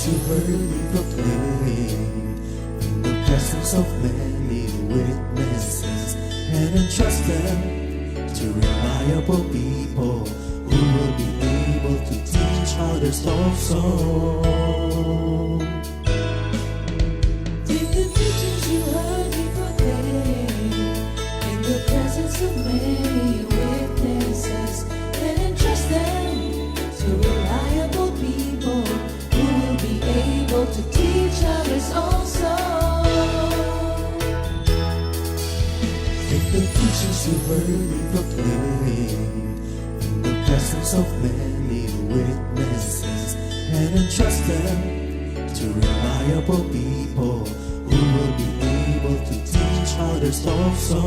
you heard me proclaim in the presence of many witnesses, and entrust them to reliable people who will be able to teach others also. Take the teachings you heard me proclaim in the presence of many witnesses, and entrust them to reliable people who will be able to teach others also. Take the teachings you heard me proclaim in the presence of many witnesses, and entrust them to reliable people who will be able to teach others also.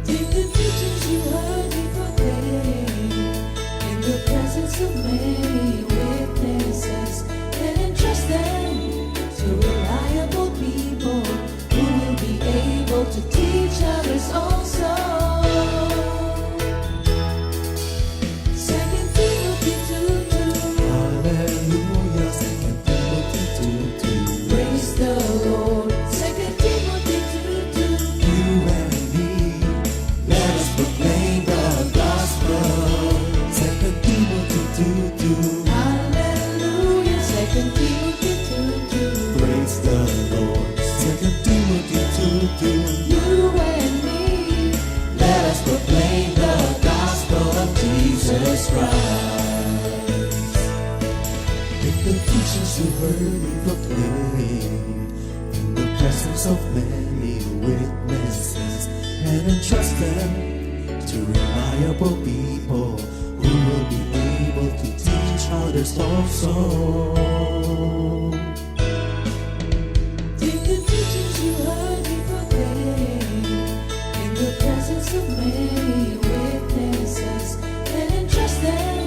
Take the teachings you heard me proclaim in the presence of many witnesses, and entrust them to reliable people who will be able to teach others also. Second Timothy 2:2. Hallelujah, 2 Timothy 2:2. Praise the Lord. Second Timothy 2:2. You and me, let us proclaim the gospel. 2 Timothy 2:2. Hallelujah. Second Timothy 2:2. Praise the Lord. 2 Timothy 2:2. You and me, Let us proclaim the gospel of Jesus Christ. Take the teachings you heard me proclaim in the presence of many witnesses, and entrust them to reliable people who will be able to teach others also. take the teachings you heard me proclaim in the presence of many witnesses, and entrust them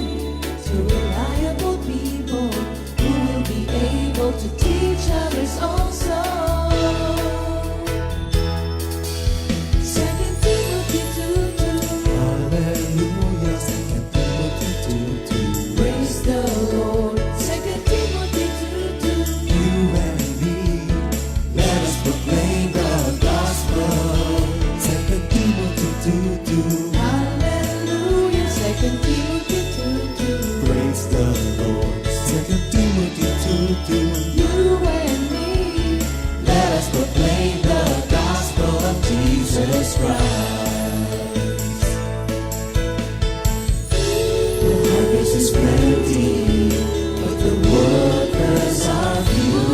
to reliable people who will be able to teach others also. Second Timothy 2:2. Hallelujah, 2 Timothy 2:2. Praise the Lord. Second Timothy 2:2. You and me, let us proclaim the gospel. 2 Timothy 2:2. Hallelujah. Second Timothy 2:2. Praise the Lord. 2 Timothy 2:2. You and me, Let us proclaim the gospel of Jesus Christ. The harvest is plenty, but the workers are few.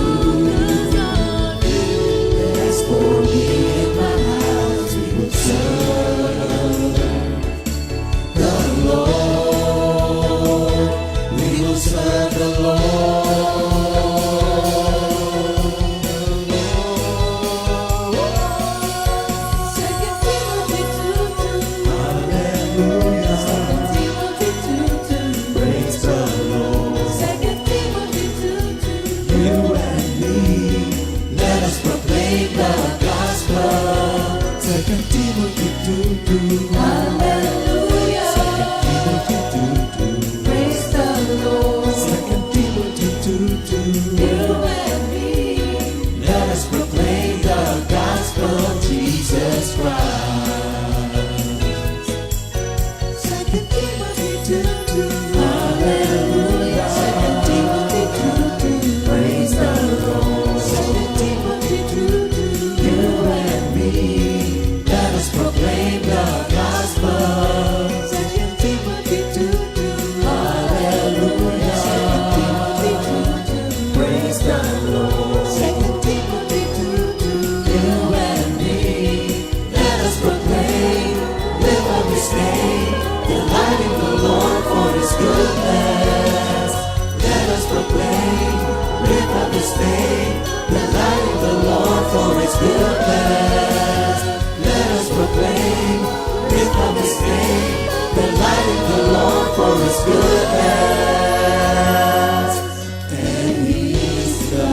As for me and my house, we will serve the Lord. We will serve the Lord. Second Timothy 2:2. Hallelujah. Second Timothy 2:2. Praise the Lord. Second Timothy 2:2. You and me, let us proclaim the gospel. 2 Timothy 2:2. Hallelujah. 2 Timothy 2:2. Praise the Lord. 2 Timothy 2:2. You and me, Let us proclaim the gospel of Jesus Christ. 2 Timothy 2:2. Hallelujah. 2 Timothy 2:2. Praise the Lord. 2 Timothy 2:2. You and me, let us proclaim the gospel. 2 Timothy 2:2. Hallelujah. 2 Timothy 2:2. Praise the Lord. 2 Timothy 2:2. You and me, let us proclaim, live up His name, delighting the Lord for His goodness. Let us proclaim, live up His name, delighting the Lord for His goodness. Let us proclaim, live up His name, delighting the Lord for His goodness. And He's God.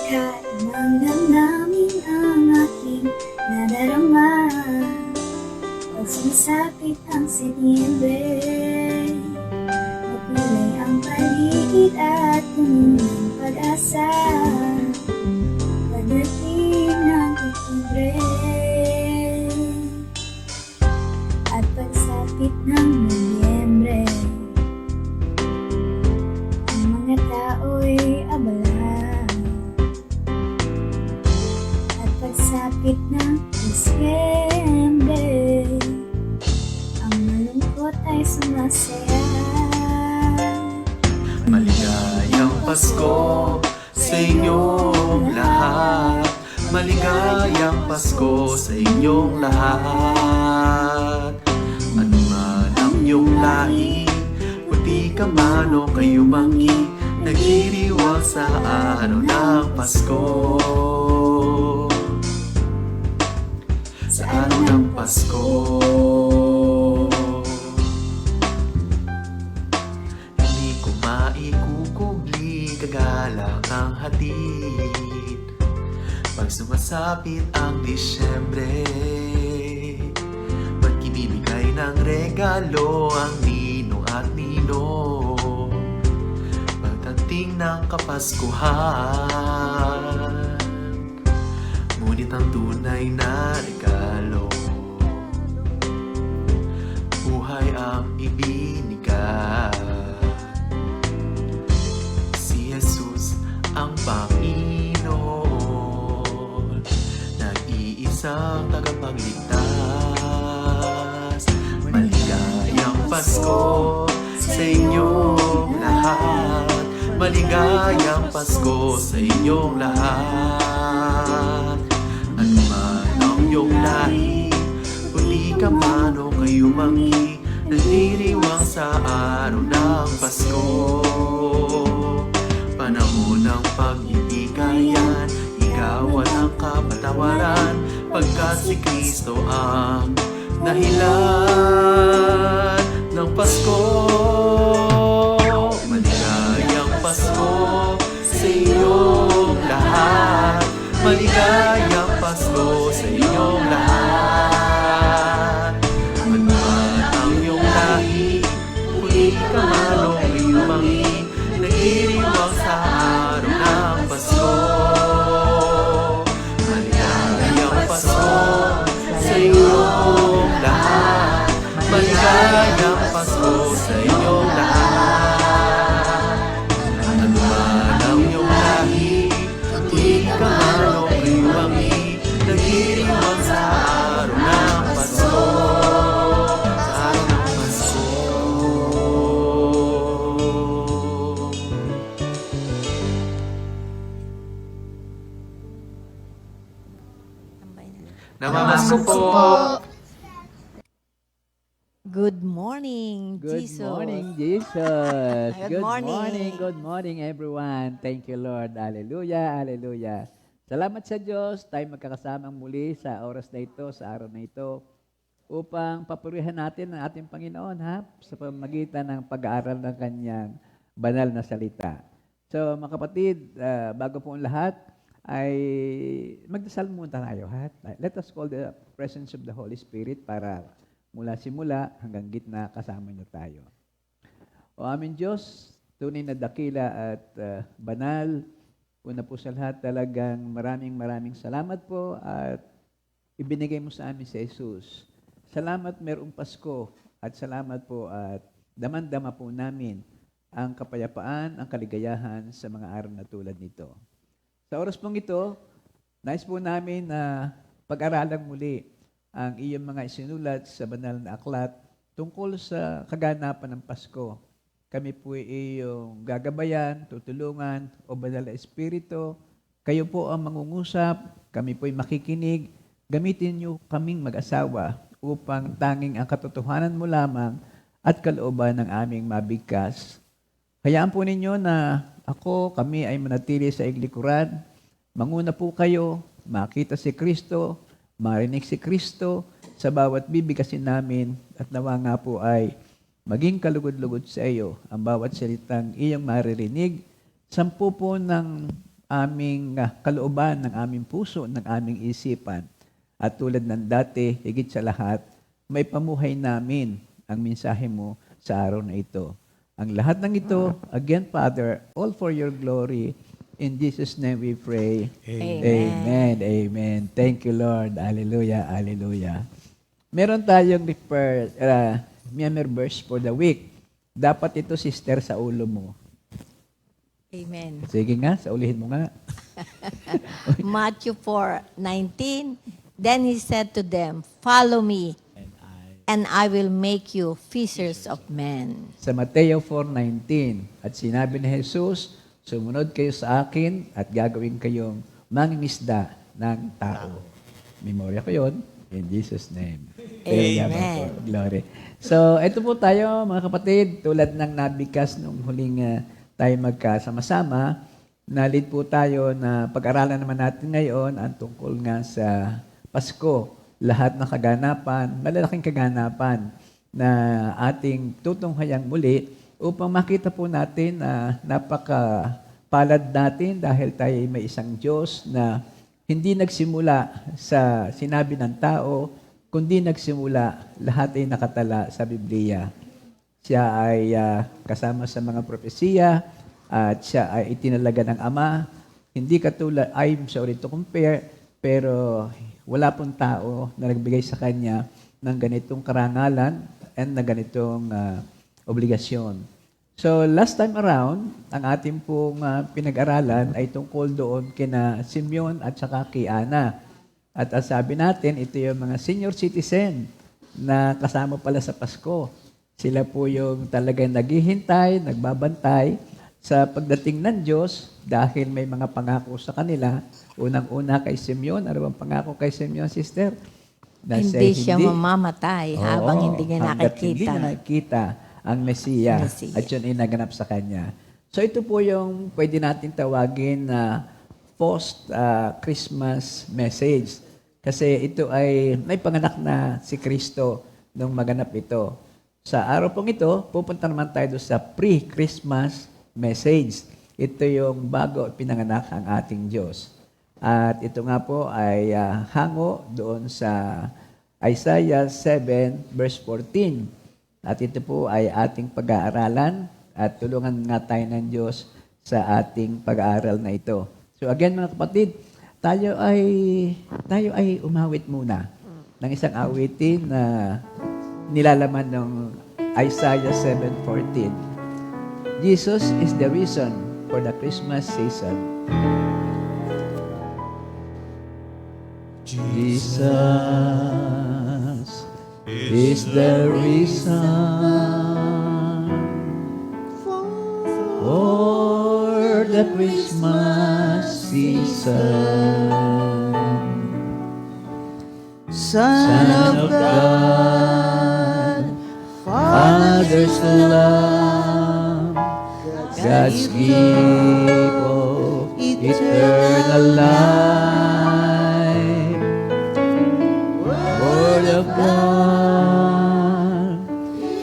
Kainang namin ang aking nadarama pag sumasapit ang Setyembre. Mapulay ang paligid at puno ng pag-asa pagdating ng Oktubre. At pagsapit ng Nobyembre, ang mga tao'y abala. At pagsapit ng Disyembre, ang malungkot ay sumasaya. Maligayang Pasko sa inyong lahat. Maligayang Pasko sa inyong lahat. Ano man ang iyong lahi, puti ka man o kayo manggi, nagdiriwang sa araw ng Pasko. Sa araw ng Pasko, hindi ko maikukubli kagalak ang hatid pag sumasapit ang Disyembre. Magkibibigay ng regalo ang ninong at ninong pagdating ng Kapaskuhan. Ngunit ang tunay na regalo, buhay ang ibinigay. Si Jesus ang Panginoon, nag-iisang tagapagligtas. Maligayang Pasko sa inyong lahat. Maligayang Pasko sa inyong lahat. Ano man ang iyong lahi, puti ka man o kayo manggi, nagdiriwang sa araw ng Pasko. Panahon ng pag-ibigayan, ikaw ang kapatawaran, pagkat si Kristo ang dahilan ng Pasko. Maligayang Pasko sa inyong lahat. Maligayang Pasko sa inyong lahat. Ano man ang iyong lahi, puti ka man o kayo manggi, nagdiriwang sa araw ng Pasko. Maligayang Pasko sa inyong lahat. Maligayang Pasko sa inyong lahat. Ano man ang iyong lahi, puti ka man o kayo manggi, nagdiriwang sa araw ng Pasko. Sa araw ng Pasko. Namamasko po. Good morning, Good Jesus. morning, Jesus. Good morning. Good morning, everyone. Thank you, Lord. Hallelujah, hallelujah. Salamat sa Diyos, tayo magkakasamang muli sa oras na ito, sa araw na ito, upang papurihan natin ang ating Panginoon, ha? Sa pamamagitan ng pag-aaral ng Kanyang banal na salita. So, mga kapatid, bago po ang lahat, ay magdasal muna tayo, ha? Let us call the presence of the Holy Spirit para mula simula hanggang gitna kasama niyo tayo. O aming Diyos, tunay na dakila at banal, una po sa lahat talagang maraming salamat po at ibinigay mo sa amin si Jesus. Salamat merong Pasko at salamat po at damang-dama po namin ang kapayapaan, ang kaligayahan sa mga araw na tulad nito. Sa oras pong ito, nais po namin na pag-aralang muli ang iyong mga isinulat sa banal na aklat tungkol sa kaganapan ng Pasko. Kami po ay iyong gagabayan, tutulungan o banal na espiritu. Kayo po ang mangungusap, kami po ay makikinig. Gamitin niyo kaming mag-asawa upang tanging ang katotohanan mo lamang at kalooban ng aming mabigkas. Hayaan po ninyo na kami ay manatili sa iglikuran. Manguna po kayo, makita si Kristo, marinig si Kristo sa bawat bibigkasin namin at nawa nga po ay maging kalugod-lugod sa iyo ang bawat salitang iyong maririnig. 10 po ng aming kalooban, ng aming puso, ng aming isipan. At tulad ng dati, higit sa lahat, may pamuhay namin ang mensahe mo sa araw na ito. Ang lahat ng ito, again, Father, all for your glory. In Jesus' name we pray. Amen. Amen. Thank you, Lord. Hallelujah. Hallelujah. Meron tayong member verse for the week. Dapat ito, sister, sa ulo mo. Amen. Sige nga, saulihin mo nga. Matthew 4:19. Then he said to them, "Follow me, and I will make you fishers of men." Sa Mateo 4:19, at sinabi ni Jesus, sumunod kayo sa akin at gagawin kayong mangingisda ng tao. Memorya ko yun. In Jesus' name. Amen. Glory. So, ito po tayo, mga kapatid, tulad ng nabigkas nung huling tayo magkasama-sama, nalit po tayo na pag-aralan naman natin ngayon ang tungkol nga sa Pasko. Lahat ng kaganapan, malalaking kaganapan na ating tutunghayang muli upang makita po natin na napakapalad natin dahil tayo ay may isang Diyos na hindi nagsimula sa sinabi ng tao, kundi nagsimula, lahat ay nakatala sa Biblia. Siya ay kasama sa mga propesiya at siya ay itinalaga ng Ama. Hindi katulad, I'm sorry to compare, pero wala pong tao na nagbigay sa Kanya ng ganitong karangalan and na ganitong obligasyon. So last time around, ang ating pong pinag-aralan ay tungkol doon kina Simeon at saka kay Ana. At sabi natin, ito yung mga senior citizen na kasama pala sa Pasko. Sila po yung talagang naghihintay, nagbabantay sa pagdating ng Diyos dahil may mga pangako sa kanila. Unang-una kay Simeon. Ano bang pangako kay Simeon, sister? Hindi siya mamamatay habang hindi niya hanggat hindi nakikita. niya nakikita ang Mesiya. At yun ay naganap sa Kanya. So ito po yung pwede natin tawagin na post-Christmas message. Kasi ito ay may panganak na si Kristo nung maganap ito. Sa araw pong ito, pupunta naman tayo doon sa pre-Christmas message. Ito yung bago pinanganak ang ating Diyos. At ito nga po ay hango doon sa Isaiah 7 verse 14. At ito po ay ating pag-aaralan at tulungan nga tayo ng Diyos sa ating pag-aaral na ito. So again mga kapatid, tayo ay umawit muna ng isang awitin na nilalaman ng Isaiah 7:14. Jesus is the reason for the Christmas season. Jesus is the reason for the Christmas season. Son of God, Father's love, God's gift of eternal life, Word of God,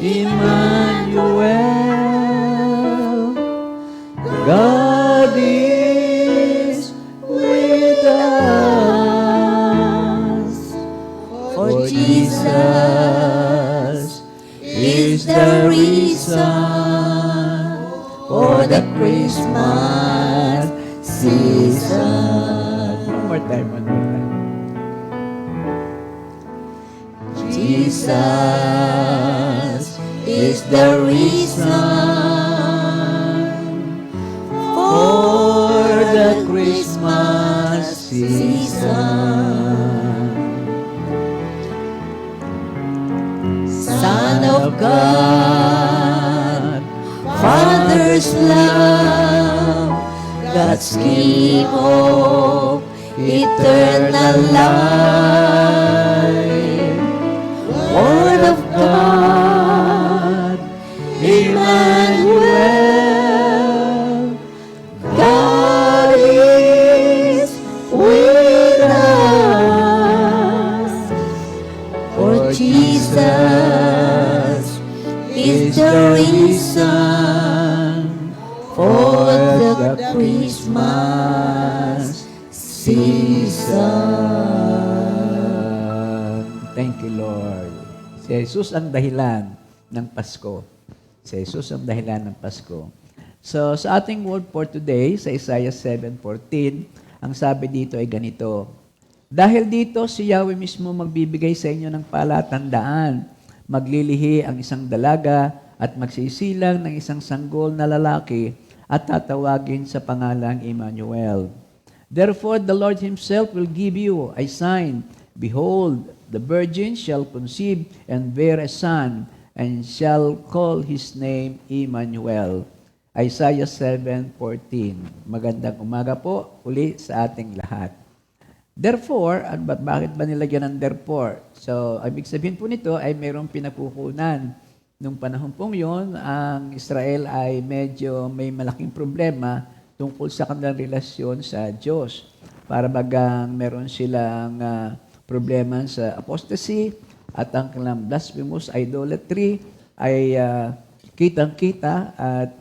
Emmanuel, God is with us. For Jesus is the reason for the Christmas season. One more time. Jesus is the reason for the Christmas season. Son of God, Father's love, God's gift of eternal life, Word of God, Emmanuel, God is with us. For Jesus is the reason for the Christmas Thank you, Lord. Si Jesus ang dahilan ng Pasko. Si Jesus ang dahilan ng Pasko. So, sa ating word for today, sa Isaiah 7:14, ang sabi dito ay ganito, dahil dito, si Yahweh mismo magbibigay sa inyo ng palatandaan. Maglilihi ang isang dalaga at magsisilang ng isang sanggol na lalaki at tatawagin sa pangalang Emmanuel. Therefore, the Lord himself will give you a sign. Behold, the virgin shall conceive and bear a son, and shall call his name Emmanuel. Isaiah 7:14. Magandang umaga po uli sa ating lahat. Therefore, bakit ba nilagyan ng therefore? So, ibig sabihin po nito ay mayroong pinagkukunan. Nung panahon pong yun, ang Israel ay medyo may malaking problema tungkol sa kanilang relasyon sa Diyos. Para bagang meron silang problema sa apostasy at ang kanilang blasphemous idolatry ay kitang-kita at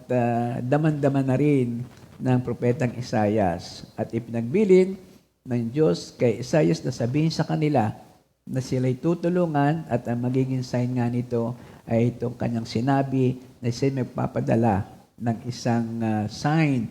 daman-daman na rin ng propetang Isaias. At ipinagbilin ng Diyos kay Isaias na sabihin sa kanila na sila'y tutulungan at ang magiging sign nga nito ay itong kanyang sinabi na siya'y magpapadala ng isang sign.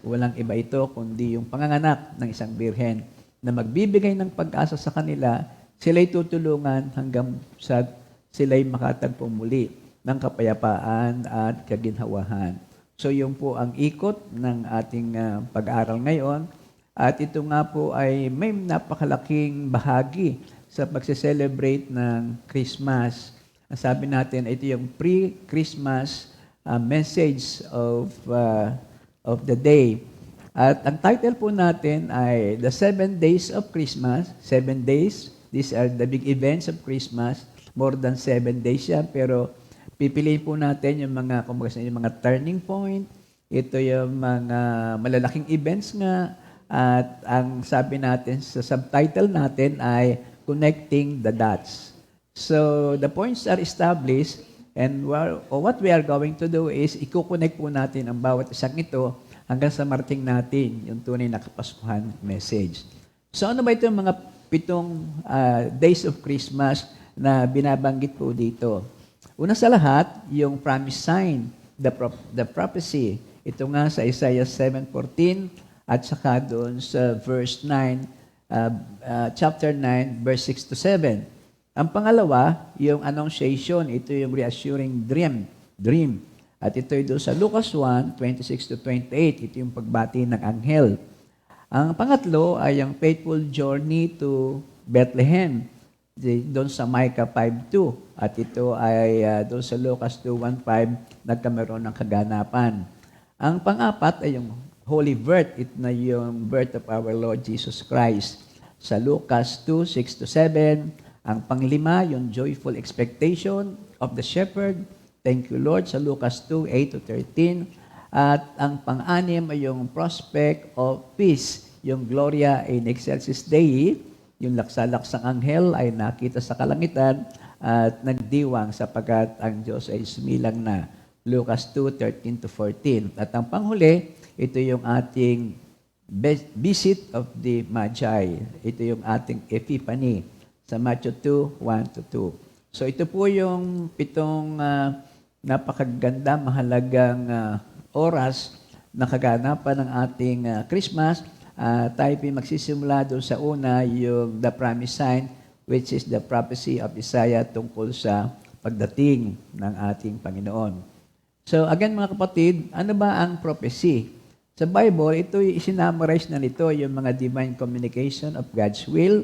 Walang iba ito kundi yung panganganak ng isang birhen na magbibigay ng pag-asa sa kanila, sila'y tutulungan hanggang sa sila'y makatagpong muli ng kapayapaan at kaginhawahan. So yun po ang ikot ng ating pag-aaral ngayon. At ito nga po ay may napakalaking bahagi sa pagse-celebrate ng Christmas. Ang sabi natin, ito yung pre-Christmas message of the day. At ang title po natin ay The 7 Days of Christmas. 7 days, these are the big events of Christmas. More than 7 days yan, pero pipiliin po natin yung mga turning point. Ito yung mga malalaking events nga. At ang sabi natin sa subtitle natin ay Connecting the Dots. So, the points are established and what we are going to do is i-connect po natin ang bawat isang ito hanggang sa marating natin yung tunay na kapaskuhan message. So, ano ba ito yung mga 7 days of Christmas na binabanggit po dito? Una sa lahat, yung promise sign, the prophecy. Ito nga sa Isaiah 7:14, at saka doon sa verse 9, chapter 9, verse 6 to 7. Ang pangalawa, yung annunciation, ito yung reassuring dream. At ito doon sa Lucas 1, 26 to 28, ito yung pagbati ng anghel. Ang pangatlo ay yung faithful journey to Bethlehem, doon sa Micah 5:2. At ito ay doon sa Lucas 2:1-5, nagkameron ng kaganapan. Ang pang-apat ay yung Holy Birth, ito na yung birth of our Lord Jesus Christ. Sa Lucas 2:6 to 7, ang panglima, yung joyful expectation of the shepherd. Thank you, Lord, sa Lucas 2:8 to 13. At ang pang-anim ay yung prospect of peace, yung Gloria in Excelsis Dei, yung laksa-laksang anghel ay nakita sa kalangitan at nagdiwang sapagkat ang Diyos ay sumilang na. Lucas 2:13 to 14. At ang panghuli, ito yung ating visit of the Magi. Ito yung ating Epiphany sa Matthew 2:1 to 2. So ito po yung 7 napakaganda, mahalagang oras na kaganapan ng ating Christmas. Tayo po magsisimula doon sa una, yung the promise sign, which is the prophecy of Isaiah tungkol sa pagdating ng ating Panginoon. So again mga kapatid, ano ba ang prophecy? Sa Bible, ito isinamarize na nito yung mga divine communication of God's will,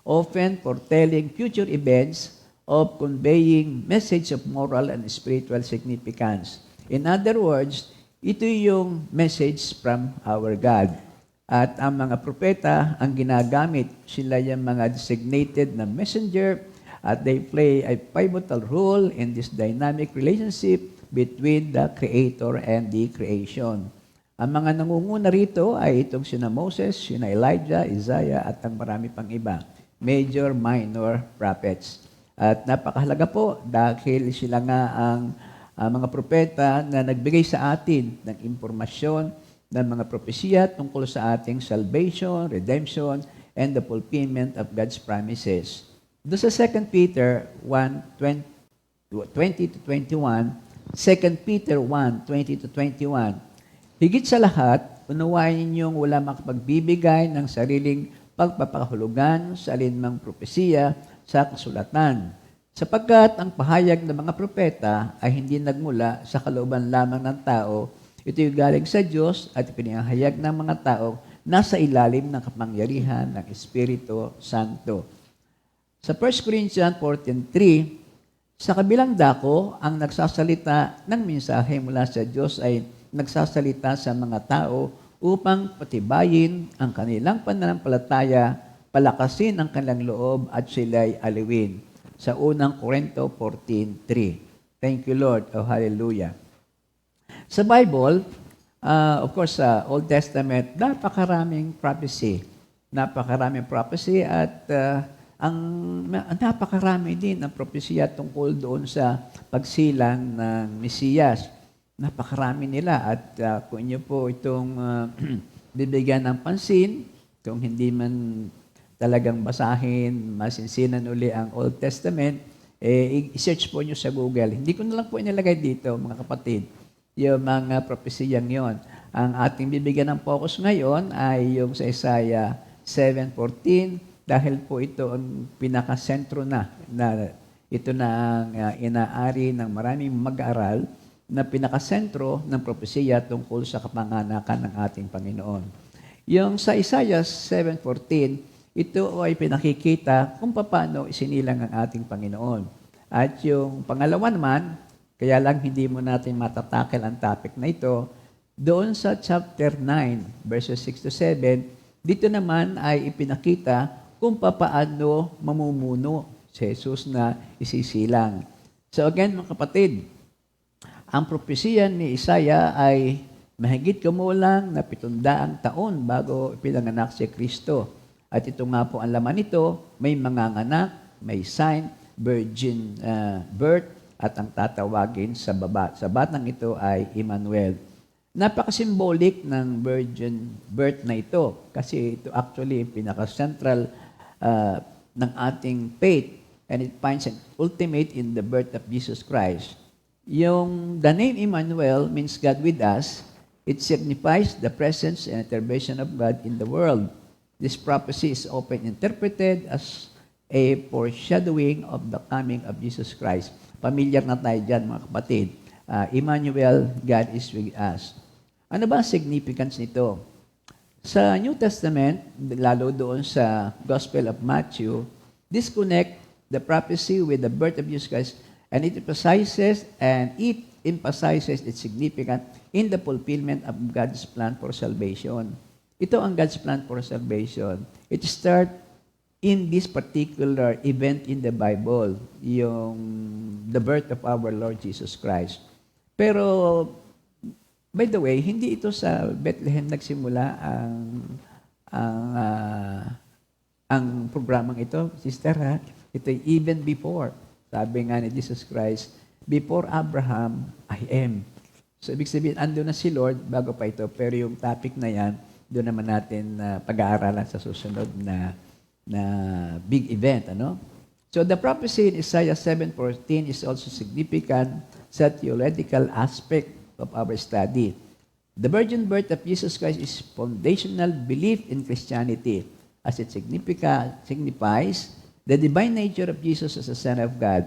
often foretelling future events of conveying message of moral and spiritual significance. In other words, ito yung message from our God. At ang mga propeta ang ginagamit, sila yung mga designated na messenger at they play a pivotal role in this dynamic relationship between the Creator and the creation. Ang mga nangunguna rito ay itong sina Moses, sina Elijah, Isaiah, at ang marami pang iba. Major, minor prophets. At napakahalaga po dahil sila nga ang mga propeta na nagbigay sa atin ng impormasyon ng mga propesya tungkol sa ating salvation, redemption, and the fulfillment of God's promises. Doon sa 2 Peter 1:20 to 21, 2 Peter 1:20 to 21, higit sa lahat, unawain ninyong wala makapagbibigay ng sariling pagpapahulugan sa alinmang propesiya sa kasulatan. Sapagkat ang pahayag ng mga propeta ay hindi nagmula sa kalooban lamang ng tao, ito'y galing sa Diyos at pinahayag ng mga tao nasa ilalim ng kapangyarihan ng Espiritu Santo. Sa 1 Corinthians 14:3, sa kabilang dako, ang nagsasalita ng mensahe mula sa Diyos ay nagsasalita sa mga tao upang patibayin ang kanilang pananampalataya, palakasin ang kanilang loob at sila'y aliwin. Sa unang Korinto 14:3. Thank you, Lord. Oh, hallelujah. Sa Bible, of course, sa Old Testament, napakaraming prophecy. Napakaraming prophecy at ang napakarami din ang propesya tungkol doon sa pagsilang ng Mesiyas. Napakarami nila at kung inyo po itong bibigyan ng pansin, kung hindi man talagang basahin, masinsinan uli ang Old Testament, i-search po nyo sa Google. Hindi ko na lang po inilagay dito, mga kapatid, yung mga propesiyang yon. Ang ating bibigyan ng focus ngayon ay yung sa Isaiah 7:14, dahil po ito ang pinakasentro na ito na ang inaari ng maraming mag-aaral na pinakasentro ng propesiya tungkol sa kapanganakan ng ating Panginoon. Yung sa Isaiah 7:14, ito ay pinakikita kung paano isinilang ang ating Panginoon. At yung pangalawa naman, kaya lang hindi mo natin matatakel ang topic na ito, doon sa chapter 9, verses 6 to 7, dito naman ay ipinakita kung paano mamumuno si Jesus na isisilang. So again, mga kapatid, ang propesiya ni Isaiah ay mahigit kumulang na 700 taon bago pinanganak si Kristo. At ito nga po ang laman nito, may manganganak, may sign, virgin birth, at ang tatawagin sa batang ito ay Emmanuel. Napaka-symbolic ng virgin birth na ito kasi ito actually pinaka-central ng ating faith and it finds an ultimate in the birth of Jesus Christ. The name Emmanuel means God with us. It signifies the presence and intervention of God in the world. This prophecy is often interpreted as a foreshadowing of the coming of Jesus Christ. Familiar na tayo dyan, mga kapatid. Emmanuel, God is with us. Ano ba ang significance nito? Sa New Testament, lalo doon sa Gospel of Matthew, disconnect the prophecy with the birth of Jesus Christ and it emphasizes its significance in the fulfillment of God's plan for salvation. Ito ang God's plan for salvation. It starts in this particular event in the Bible, the birth of our Lord Jesus Christ. Pero, by the way, hindi ito sa Bethlehem nagsimula ang programang ito, sister ha? Ito even before. Sabi nga ni Jesus Christ, before Abraham, I am. So, ibig sabihin, ando na si Lord bago pa ito. Pero yung topic na yan, doon naman natin pag-aaralan sa susunod na big event. Ano? So the prophecy in Isaiah 7:14 is also significant sa theological aspect of our study. The virgin birth of Jesus Christ is foundational belief in Christianity as it signifies the divine nature of Jesus as the Son of God.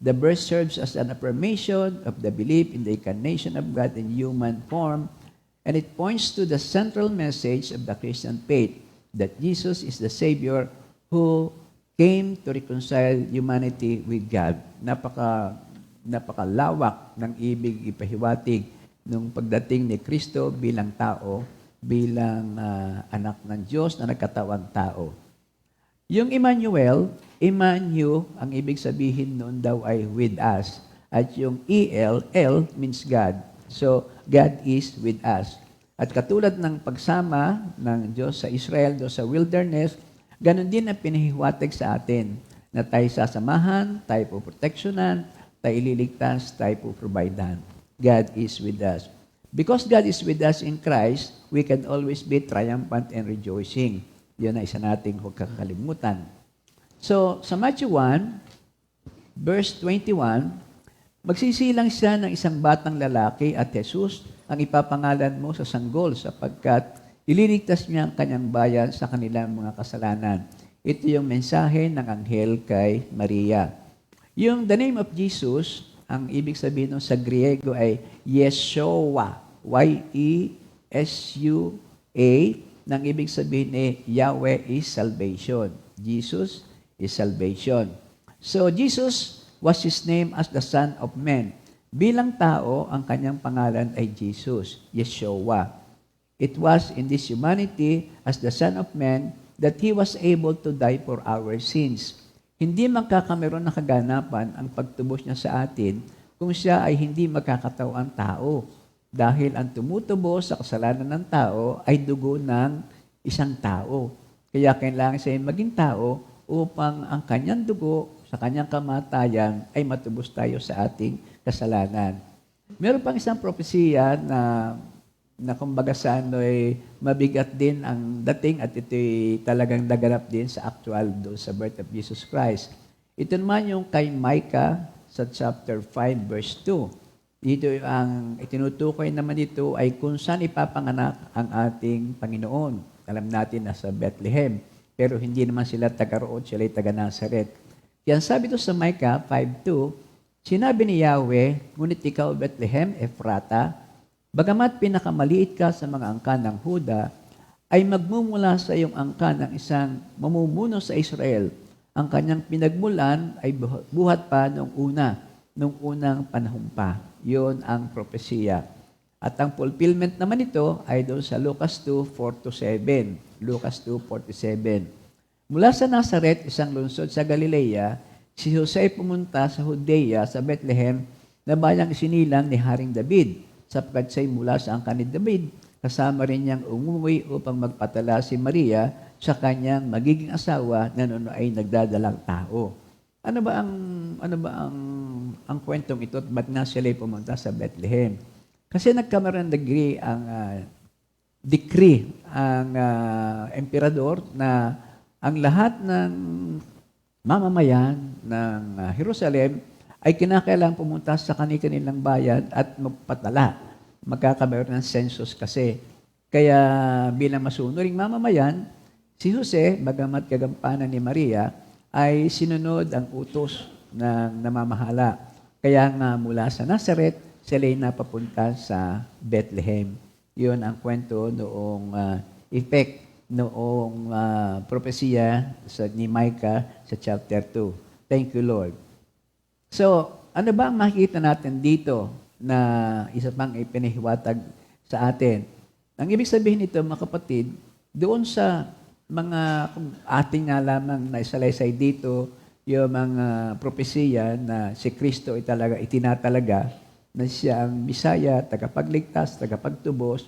The birth serves as an affirmation of the belief in the incarnation of God in human form, and it points to the central message of the Christian faith, that Jesus is the Savior who came to reconcile humanity with God. Napakalawak ng ibig ipahiwatig nung pagdating ni Kristo bilang tao, bilang anak ng Diyos na nagkatawang tao. Yung Emmanuel, ang ibig sabihin noon daw ay with us. At yung L means God. So, God is with us. At katulad ng pagsama ng Diyos sa Israel, doon sa wilderness, ganun din ang pinahiwatig sa atin na tayo sasamahan, tayo po proteksyonan, tayo ililigtas, tayo po providean. God is with us. Because God is with us in Christ, we can always be triumphant and rejoicing. Yun ang isa nating huwag kakalimutan. So, sa Matthew 1, verse 21, magsisilang siya ng isang batang lalaki at Jesus ang ipapangalan mo sa sanggol sapagkat ililigtas niya ang kanyang bayan sa kanilang mga kasalanan. Ito yung mensahe ng anghel kay Maria. Yung the name of Jesus, ang ibig sabihin nun sa Griego ay Yeshua. Y-E-S-U-A. Nang ibig sabihin Yahweh is salvation. Jesus is salvation. So Jesus was his name as the Son of Man. Bilang tao, ang kanyang pangalan ay Jesus, Yeshua. It was in this humanity as the Son of Man that He was able to die for our sins. Hindi magkakameron ng kaganapan ang pagtubos niya sa atin kung siya ay hindi magkakatawang tao. Dahil ang tumutubos sa kasalanan ng tao ay dugo ng isang tao. Kaya kailangan siya maging tao upang ang kanyang dugo sa kanyang kamatayan ay matubos tayo sa ating kasalanan. Meron pang isang propesiya na kumbaga sa ay mabigat din ang dating at ito'y talagang naganap din sa actual doon sa birth of Jesus Christ. Ito naman yung kay Micah sa chapter 5 verse 2. Ito ang itinutukoy naman dito ay kung saan ipapanganak ang ating Panginoon. Alam natin na sa Bethlehem, pero hindi naman sila taga-roon, sila ay taga-Nazaret. Yan sabi ito sa Micah 5:2, sinabi ni Yahweh, ngunit ikaw Bethlehem, Ephrata, bagamat pinakamaliit ka sa mga angkan ng Huda, ay magmumula sa iyong angkan ng isang mamumuno sa Israel. Ang kanyang pinagmulan ay buhat pa nung unang panahon pa. Yun ang propesiya. At ang fulfillment naman ito ay doon sa Lucas 2:4-7. Lucas 2:4-7. Mula sa Nazaret, isang lungsod sa Galilea, si Jose pumunta sa Judea, sa Bethlehem, na bayang isinilang ni Haring David, sapagkat siya'y mula sa angkan ni David, kasama rin niyang umuwi upang magpatala si Maria sa kanyang magiging asawa na noon ay nagdadalang tao. Ano ba ang kwentong ito at ba't nga sila pumunta sa Bethlehem? Kasi nagkameron degree ang decree ang emperador na ang lahat ng mamamayan ng Jerusalem ay kinakailangan pumunta sa kanilang bayan at magpatala. Magkakameron ng census kasi. Kaya bilang masunuring mamamayan, si Jose, bagamat kagampanan ni Maria, ay sinunod ang utos ng namamahala. Kaya nga mula sa Nazaret, sila ay napapunta sa Bethlehem. Yun ang kwento noong effect noong propesiya ni Micah sa chapter 2. Thank you, Lord. So, ano ba ang makikita natin dito na isa pang ipinahiwatag sa atin? Ang ibig sabihin nito, mga kapatid, doon sa mga ating nga lamang na isalaysay dito, yung mga propesiya na si Kristo ay talaga itinatalaga, na siya ang Bisaya, tagapagligtas, tagapagtubos,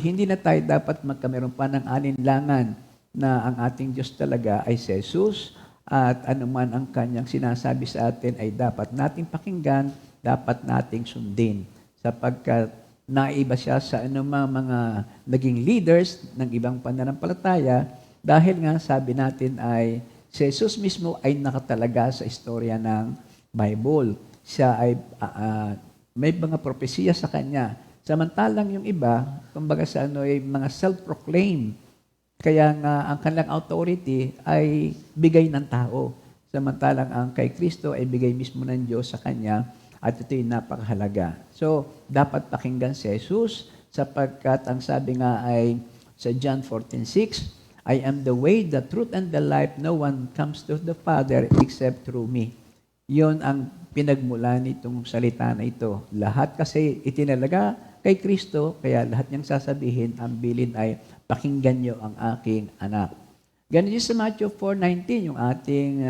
hindi na tayo dapat magkameron pa ng alinlangan na ang ating Diyos talaga ay si Jesus at anuman ang kanyang sinasabi sa atin ay dapat nating pakinggan, dapat nating sundin sapagkat naiba siya sa anumang mga naging leaders ng ibang pananampalataya dahil nga sabi natin ay si Jesus mismo ay nakatalaga sa istorya ng Bible. Siya ay may mga propesiya sa kanya. Samantalang yung iba, kumbaga sa ay mga self-proclaim. Kaya nga ang kanilang authority ay bigay ng tao. Samantalang ang kay Kristo ay bigay mismo ng Diyos sa kanya at ito'y napakahalaga. So, dapat pakinggan si Jesus sapagkat ang sabi nga ay sa John 14:6, I am the way, the truth, and the life. No one comes to the Father except through me. Yon ang pinagmula nitong salita na ito. Lahat kasi itinalaga kay Kristo, kaya lahat niyang sasabihin, ang bilin ay, pakinggan niyo ang aking anak. Ganun sa Matthew 4:19, yung ating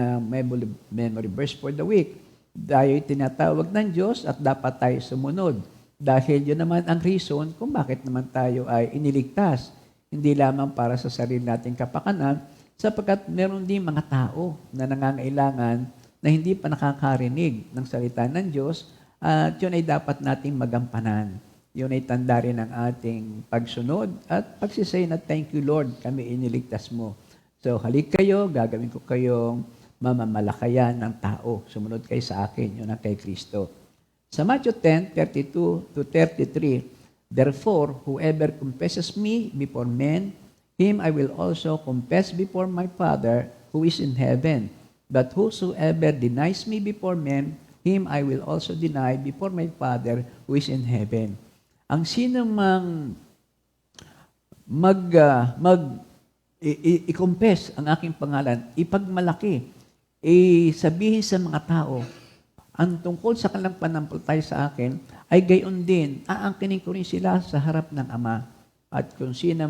memory verse for the week. Tayo tinatawag ng Diyos at dapat tayo sumunod. Dahil yun naman ang reason kung bakit naman tayo ay iniligtas. Hindi lamang para sa sarili nating kapakanan, sapagkat meron din mga tao na nangangailangan na hindi pa nakakarinig ng salita ng Diyos at yun ay dapat nating magampanan. Yun ay tanda rin ng ating pagsunod at pagsisay na thank you Lord, kami iniligtas mo. So halik kayo, gagawin ko kayong mamamalakayan ng tao. Sumunod kayo sa akin, yun ang kay Kristo. Sa Matthew 10:32 to 33, therefore, whoever confesses me before men, him I will also confess before my Father who is in heaven. But whosoever denies me before men, him I will also deny before my Father who is in heaven. Ang sino mang i-confess ang aking pangalan, ipagmalaki, sabihin sa mga tao, ang tungkol sa kanilang panampalataya sa akin, ay gayon din, aangkinin ko rin sila sa harap ng Ama. At kung sino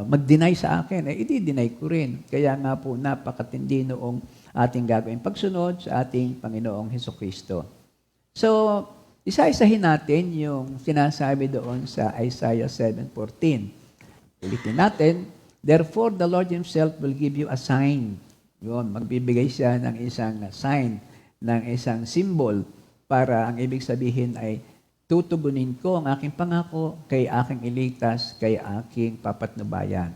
mag-deny sa akin, i-deny ko rin. Kaya nga po, napakatindi noong ating gagawin pagsunod sa ating Panginoong Hesukristo. So, isa-isahin natin yung sinasabi doon sa Isaiah 7:14. Ulitin natin, therefore the Lord Himself will give you a sign. Yun, magbibigay siya ng isang sign, ng isang symbol para ang ibig sabihin ay tutugunin ko ang aking pangako kay aking iligtas, kay aking papatnubayan.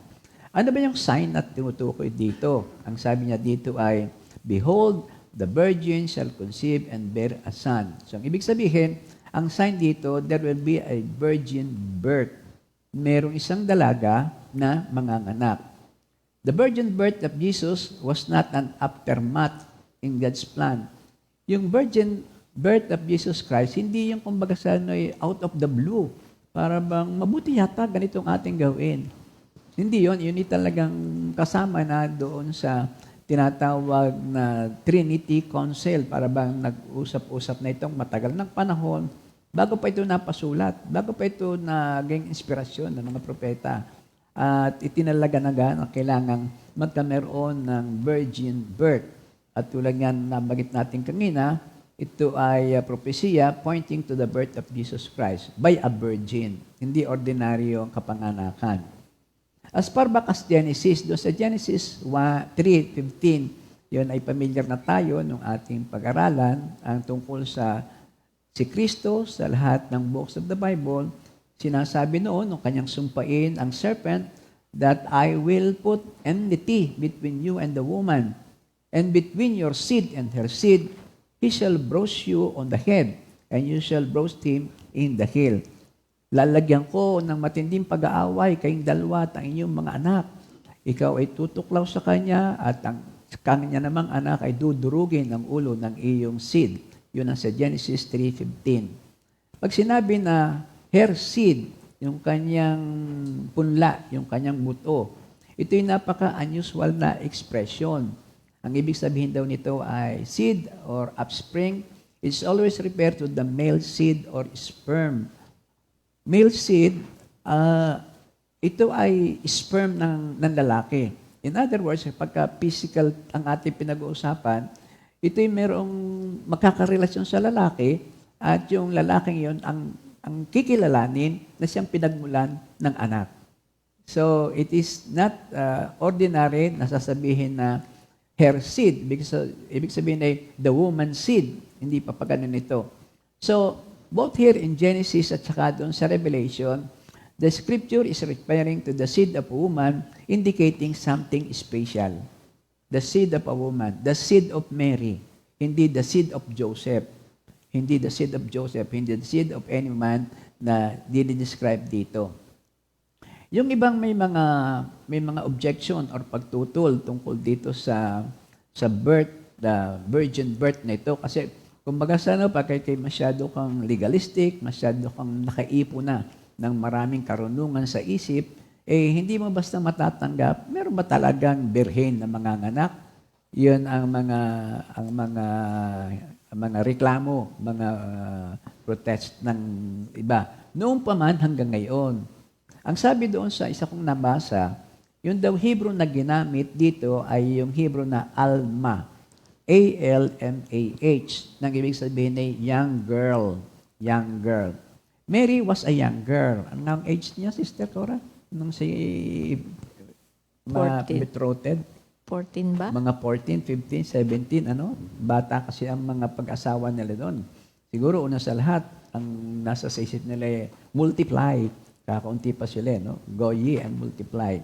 Ano ba yung sign na tinutukoy dito? Ang sabi niya dito ay, behold, the virgin shall conceive and bear a son. So ang ibig sabihin, ang sign dito, there will be a virgin birth. Merong isang dalaga na manganganak. The virgin birth of Jesus was not an aftermath in God's plan. Yung virgin birth of Jesus Christ, hindi yung kumbaga sa out of the blue. Para bang mabuti yata ganitong ating gawin. Hindi yon, yun talagang kasama na doon sa tinatawag na Trinity Council. Para bang nag-usap-usap na itong matagal ng panahon bago pa ito napasulat, bago pa ito naging inspirasyon ng mga propeta. At itinalaga na kailangang magkameroon ng virgin birth. At tulad nga nabagit natin kanina, ito ay propesya pointing to the birth of Jesus Christ by a virgin, hindi ordinaryong kapanganakan. As far back as Genesis, doon sa Genesis 3:15, yun ay familiar na tayo nung ating pag-aralan, ang tungkol sa si Kristo sa lahat ng books of the Bible. Sinasabi noon, nung kanyang sumpain ang serpent, that I will put enmity between you and the woman, and between your seed and her seed, he shall bruise you on the head, and you shall bruise him in the heel. Lalagyan ko ng matinding pag-aaway kayong dalawa at ang inyong mga anak. Ikaw ay tutuklaw sa kanya, at ang kanya namang anak ay dudurugin ng ulo ng iyong seed. Yun ang sa Genesis 3:15. Pag sinabi na her seed, yung kanyang punla, yung kanyang buto, ito'y napaka-unusual na expression. Ang ibig sabihin daw nito ay seed or offspring. It's always referred to the male seed or sperm. Male seed, ito ay sperm ng lalaki. In other words, pagka physical ang ating pinag-uusapan, ito'y merong magkakarelasyon sa lalaki at yung lalaking yon ang kikilalanin na siyang pinagmulan ng anak. So, it is not ordinary na sasabihin na her seed. Ibig sabihin ay the woman's seed. Hindi pa pagano nito. So, both here in Genesis at saka doon sa Revelation, the scripture is referring to the seed of a woman indicating something special. The seed of a woman, the seed of Mary, hindi the seed of Joseph. Hindi the seed of Joseph, hindi the seed of any man na dinidescribe dito. Yung ibang may mga objection or pagtutol tungkol dito sa birth, the virgin birth na ito. Kasi kumbaga sa pagka masyado kang legalistic, masyado kang nakaipo na ng maraming karunungan sa isip, hindi mo basta matatanggap, meron ba talagang birhen na manganganak? Yun ang mga reklamo, mga protest ng iba. Noong pa man hanggang ngayon. Ang sabi doon sa isa kong nabasa, yung daw Hebrew na ginamit dito ay yung Hebrew na Alma. A-L-M-A-H. Nang ibig sabihin ay young girl. Young girl. Mary was a young girl. Anong age niya, Sister Cora? Nung si 14. betrothed? 14 ba? Mga 14, 15, 17, Bata kasi ang mga pag-asawa nila doon. Siguro una sa lahat, ang nasa sa isip nila multiply. Kakaunti pa sila, no? Go ye and multiply.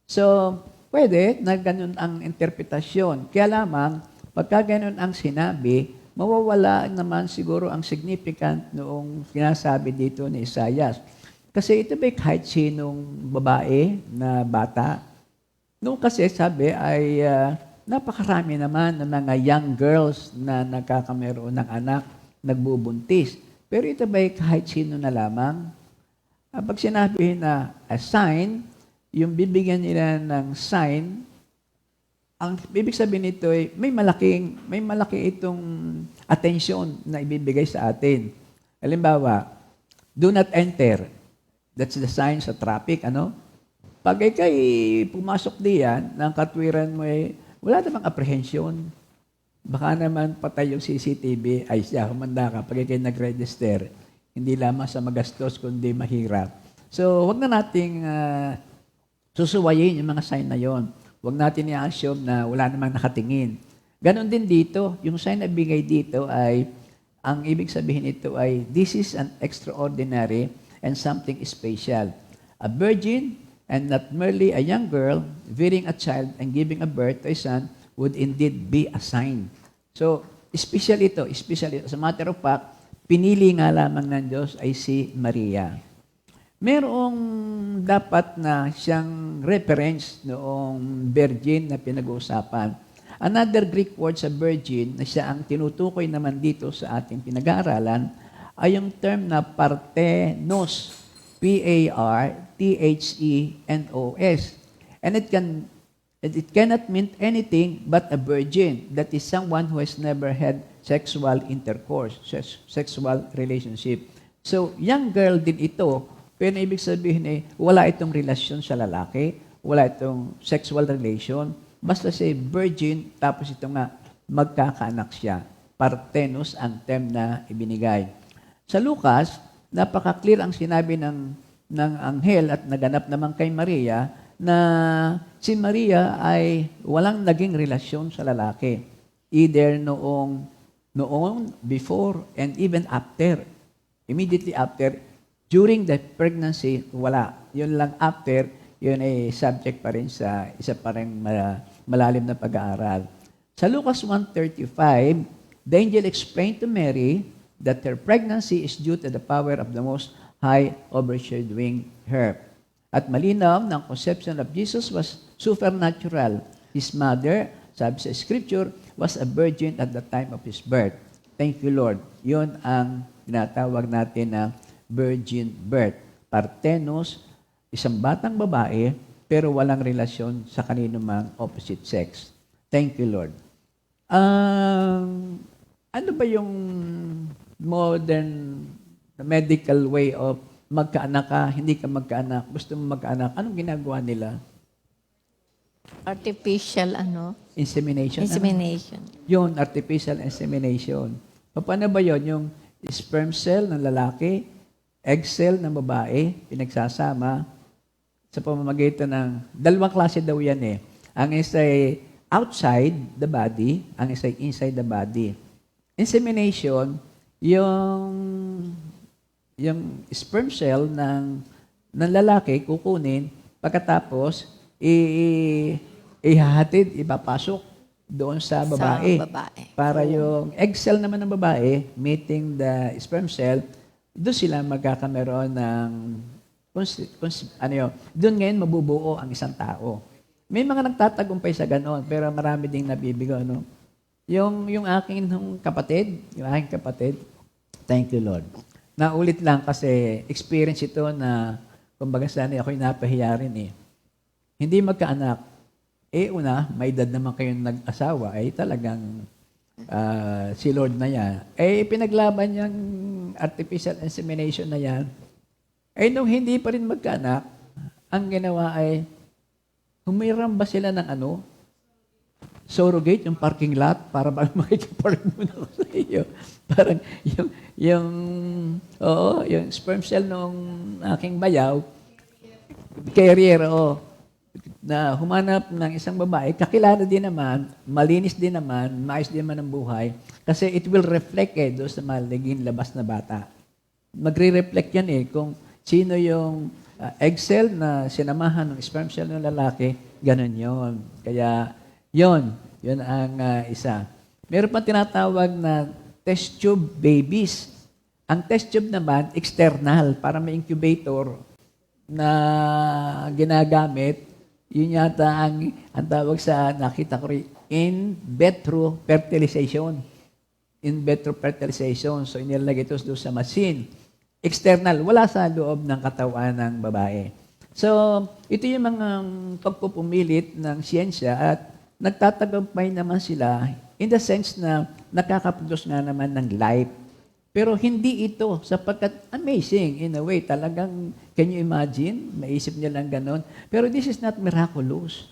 So, pwede na ganun ang interpretasyon. Kaya lamang, pagka ganun ang sinabi, mawawala naman siguro ang significant noong sinasabi dito ni Isaiah. Kasi ito ba kahit sinong babae na bata? Noong kasi sabi ay napakarami naman ng mga young girls na nagkakameroon ng anak, nagbubuntis. Pero ito ba kahit sino na lamang? Pag sinabi na a sign, yung bibigyan nila ng sign, ang ibig sabihin nito ay may malaki itong attention na ibibigay sa atin. Halimbawa, do not enter. That's the sign sa traffic, ano? Pag ikay pumasok diyan, ng katwiran mo ay wala namang apprehension. Baka naman patay yung CCTV, ay siya, humanda ka pag ikay nag-register. Hindi lamang sa magastos, kundi mahirap. So, wag na nating susuwayin yung mga sign na yon. Wag natin i-assume na wala namang nakatingin. Ganon din dito, yung sign na bigay dito ay, ang ibig sabihin ito ay, this is an extraordinary and something special. A virgin and not merely a young girl bearing a child and giving a birth to a son would indeed be a sign. So, special ito. As a matter of fact, pinili nga lamang ng Diyos ay si Maria. Merong dapat na siyang reference noong virgin na pinag-uusapan. Another Greek word sa virgin na siya ang tinutukoy naman dito sa ating pinag-aaralan ay yung term na parthenos. P-A-R-T-H-E-N-O-S. And it cannot mean anything but a virgin. That is someone who has never had sexual intercourse, sexual relationship. So, young girl din ito, pero ibig sabihin wala itong relasyon sa lalaki, wala itong sexual relation, basta si virgin, tapos ito nga, magkakaanak siya. Parthenos ang term na ibinigay. Sa Lucas, napaka-clear ang sinabi ng anghel at naganap naman kay Maria na si Maria ay walang naging relasyon sa lalaki. Either noong, before, and even after. Immediately after, during the pregnancy, wala. Yun lang after, yun ay subject pa rin sa isa pa rin malalim na pag-aaral. Sa Lucas 1:35, the angel explained to Mary that her pregnancy is due to the power of the Most High overshadowing her. At malinaw ng conception of Jesus was supernatural. His mother, sabi sa Scripture, was a virgin at the time of His birth. Thank you, Lord. Yun ang tinatawag natin na virgin birth. Parthenos, isang batang babae, pero walang relasyon sa kanino mang opposite sex. Thank you, Lord. Ano ba yung modern medical way of magkaanak ka, hindi ka magkaanak, gusto mo magkaanak, anong ginagawa nila? Artificial, Insemination. insemination. Yun, artificial insemination. Paano ba yun? Yung sperm cell ng lalaki, egg cell ng babae, pinagsasama sa pamamagitan ng, dalawang klase daw yan Ang isa ay outside the body, ang isa ay inside the body. Insemination, yung sperm cell ng lalaki kukunin, pagkatapos ihahatid, ipapasok doon sa babae. Sa babae. Para yung egg cell naman ng babae, meeting the sperm cell, doon sila magkakameroon ng, doon ngayon mabubuo ang isang tao. May mga nagtatagumpay sa ganoon, pero marami ding nabibigo. Yung aking kapatid, thank you, Lord. Naulit lang kasi experience ito na, kumbaga sana ako'y napahiya rin Hindi magkaanak. Una, may edad naman kayong nag-asawa, talagang si Lord na yan. Pinaglaban niyang artificial insemination na yan. Nung hindi pa rin magkaanak, ang ginawa ay, humiram ba sila ng surrogate, yung parking lot, para bang makikipark muna ako sa iyo. Parang yung sperm cell ng aking bayaw, carrier, na humanap ng isang babae, kakilala din naman, malinis din naman, maayos din naman ang buhay, kasi it will reflect doon sa maliging labas na bata. Magre-reflect yan kung sino yung egg cell na sinamahan ng sperm cell ng lalaki, ganun yon. Kaya yun ang isa. Meron pa tinatawag na test tube babies. Ang test tube naman, external, para may incubator na ginagamit. Yun yata ang tawag sa, nakita ko rin, in vitro fertilization. In vitro fertilization. So, inilagay ito doon sa machine. External, wala sa loob ng katawan ng babae. So, ito yung mga pagpupumilit ng siyensya at nagtatagumpay naman sila in the sense na nakakaproduce nga naman ng life. Pero hindi ito sapagkat amazing in a way. Talagang, can you imagine? Maisip niya lang ganon. Pero this is not miraculous.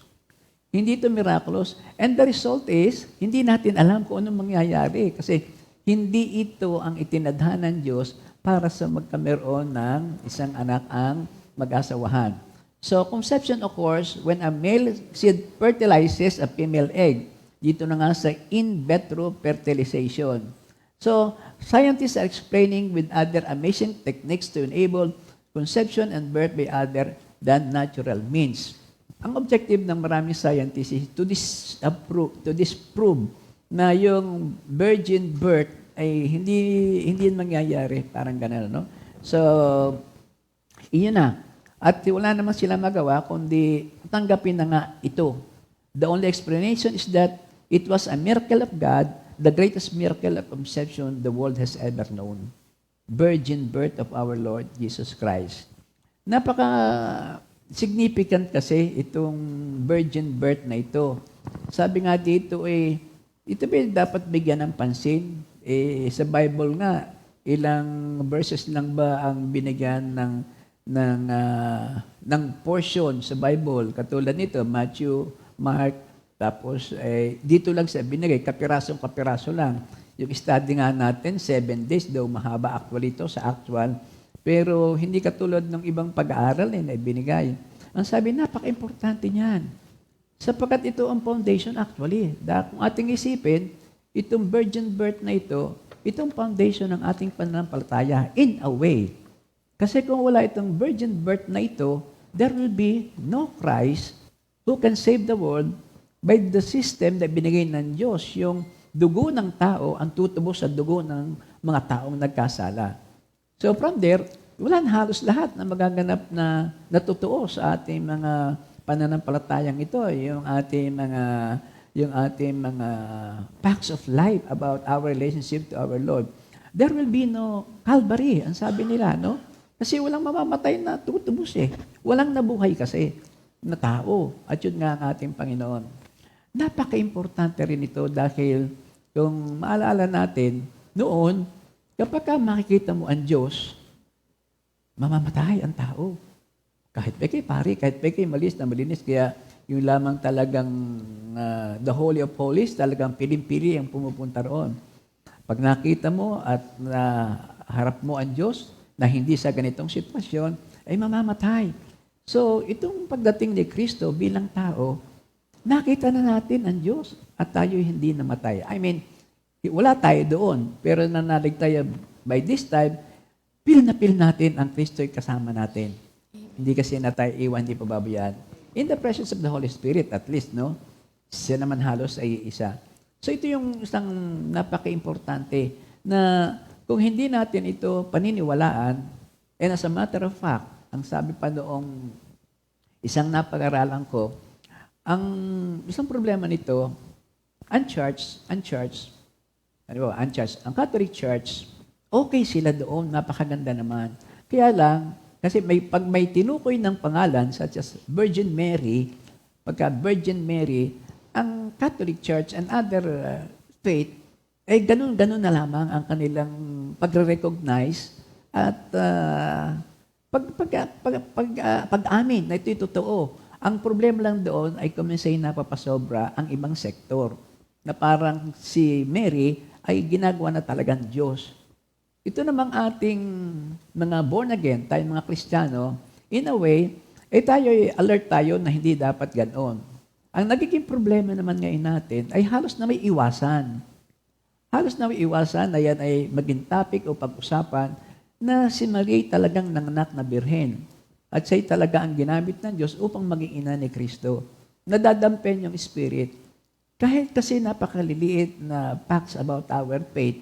Hindi ito miraculous. And the result is, hindi natin alam kung anong mangyayari. Kasi hindi ito ang itinadhana ng Diyos para sa magkameron ng isang anak ang mag-asawahan. So, conception occurs when a male seed fertilizes a female egg. Dito na nga sa in vitro fertilization. So, scientists are explaining with other amazing techniques to enable conception and birth by other than natural means. Ang objective ng maraming scientists is to disprove na yung virgin birth ay hindi mangyayari, parang gano'n, no? So, iyon na. At wala naman sila magawa kundi tanggapin na nga ito. The only explanation is that it was a miracle of God, the greatest miracle of conception the world has ever known. Virgin birth of our Lord Jesus Christ. Napaka-significant kasi itong virgin birth na ito. Sabi nga dito ito ba dapat bigyan ng pansin? Sa Bible nga, ilang verses lang ba ang binigyan ng portion sa Bible? Katulad nito, Matthew, Mark, tapos dito lang sa binigay, kapiraso lang. Yung study nga natin, 7 days daw, mahaba actually ito sa actual. Pero hindi katulad ng ibang pag-aaral na ibinigay. Ang sabi, napaka-importante niyan. Sapagkat ito ang foundation actually. Kung ating isipin, itong virgin birth na ito, itong foundation ng ating pananampalataya in a way. Kasi kung wala itong virgin birth na ito, there will be no Christ who can save the world by the system na binigay ng Diyos, yung dugo ng tao ang tutubos sa dugo ng mga taong nagkasala. So from there, wala na halos lahat na magaganap na totoo sa ating mga pananampalatayang ito, yung ating mga facts of life about our relationship to our Lord. There will be no Calvary, ang sabi nila, no? Kasi walang mamamatay na tutubos Walang nabuhay kasi na tao. At yun nga ang ating Panginoon. Napaka-importante rin ito dahil kung maalala natin, noon, kapag makikita mo ang Diyos, mamamatay ang tao. Kahit pa kay pari, kahit pa kay malis na malinis, kaya yung lamang talagang the Holy of Holies, talagang piling-pili ang pumupunta roon. Pag nakita mo at harap mo ang Diyos na hindi sa ganitong sitwasyon, ay mamamatay. So, itong pagdating ni Kristo bilang tao, nakita na natin ang Diyos at tayo hindi namatay. I mean, wala tayo doon, pero nanalig tayo by this time, feel natin ang Kristo'y kasama natin. Hindi kasi na tayo iwan, hindi pababayaan. In the presence of the Holy Spirit, at least, no? Siya naman halos ay isa. So ito yung isang napaka-importante na kung hindi natin ito paniniwalaan, and as a matter of fact, ang sabi pa noong isang napag-aralan ko, ang isang problema nito, unchurched, ang Catholic Church, okay sila doon, napakaganda naman. Kaya lang, kasi pag may tinukoy ng pangalan, such as Virgin Mary, pagka Virgin Mary, ang Catholic Church and other faith, ganun na lamang ang kanilang pagre-recognize at pag-amin na ito'y totoo. Ang problema lang doon ay kung minsan napapasobra ang ibang sektor na parang si Mary ay ginagawa na talagang Diyos. Ito namang ating mga born again, tayong mga Kristiyano, in a way, tayo, alert tayo na hindi dapat ganoon. Ang nagiging problema naman ngayon natin ay halos na may iwasan. Halos na may iwasan na yan ay maging topic o pag-usapan na si Maria talagang nanganak na birhen. At siya'y talaga ang ginamit ng Diyos upang maging ina ni Kristo. Nadadampen yung spirit. Kahit kasi napakaliliit na facts about our faith,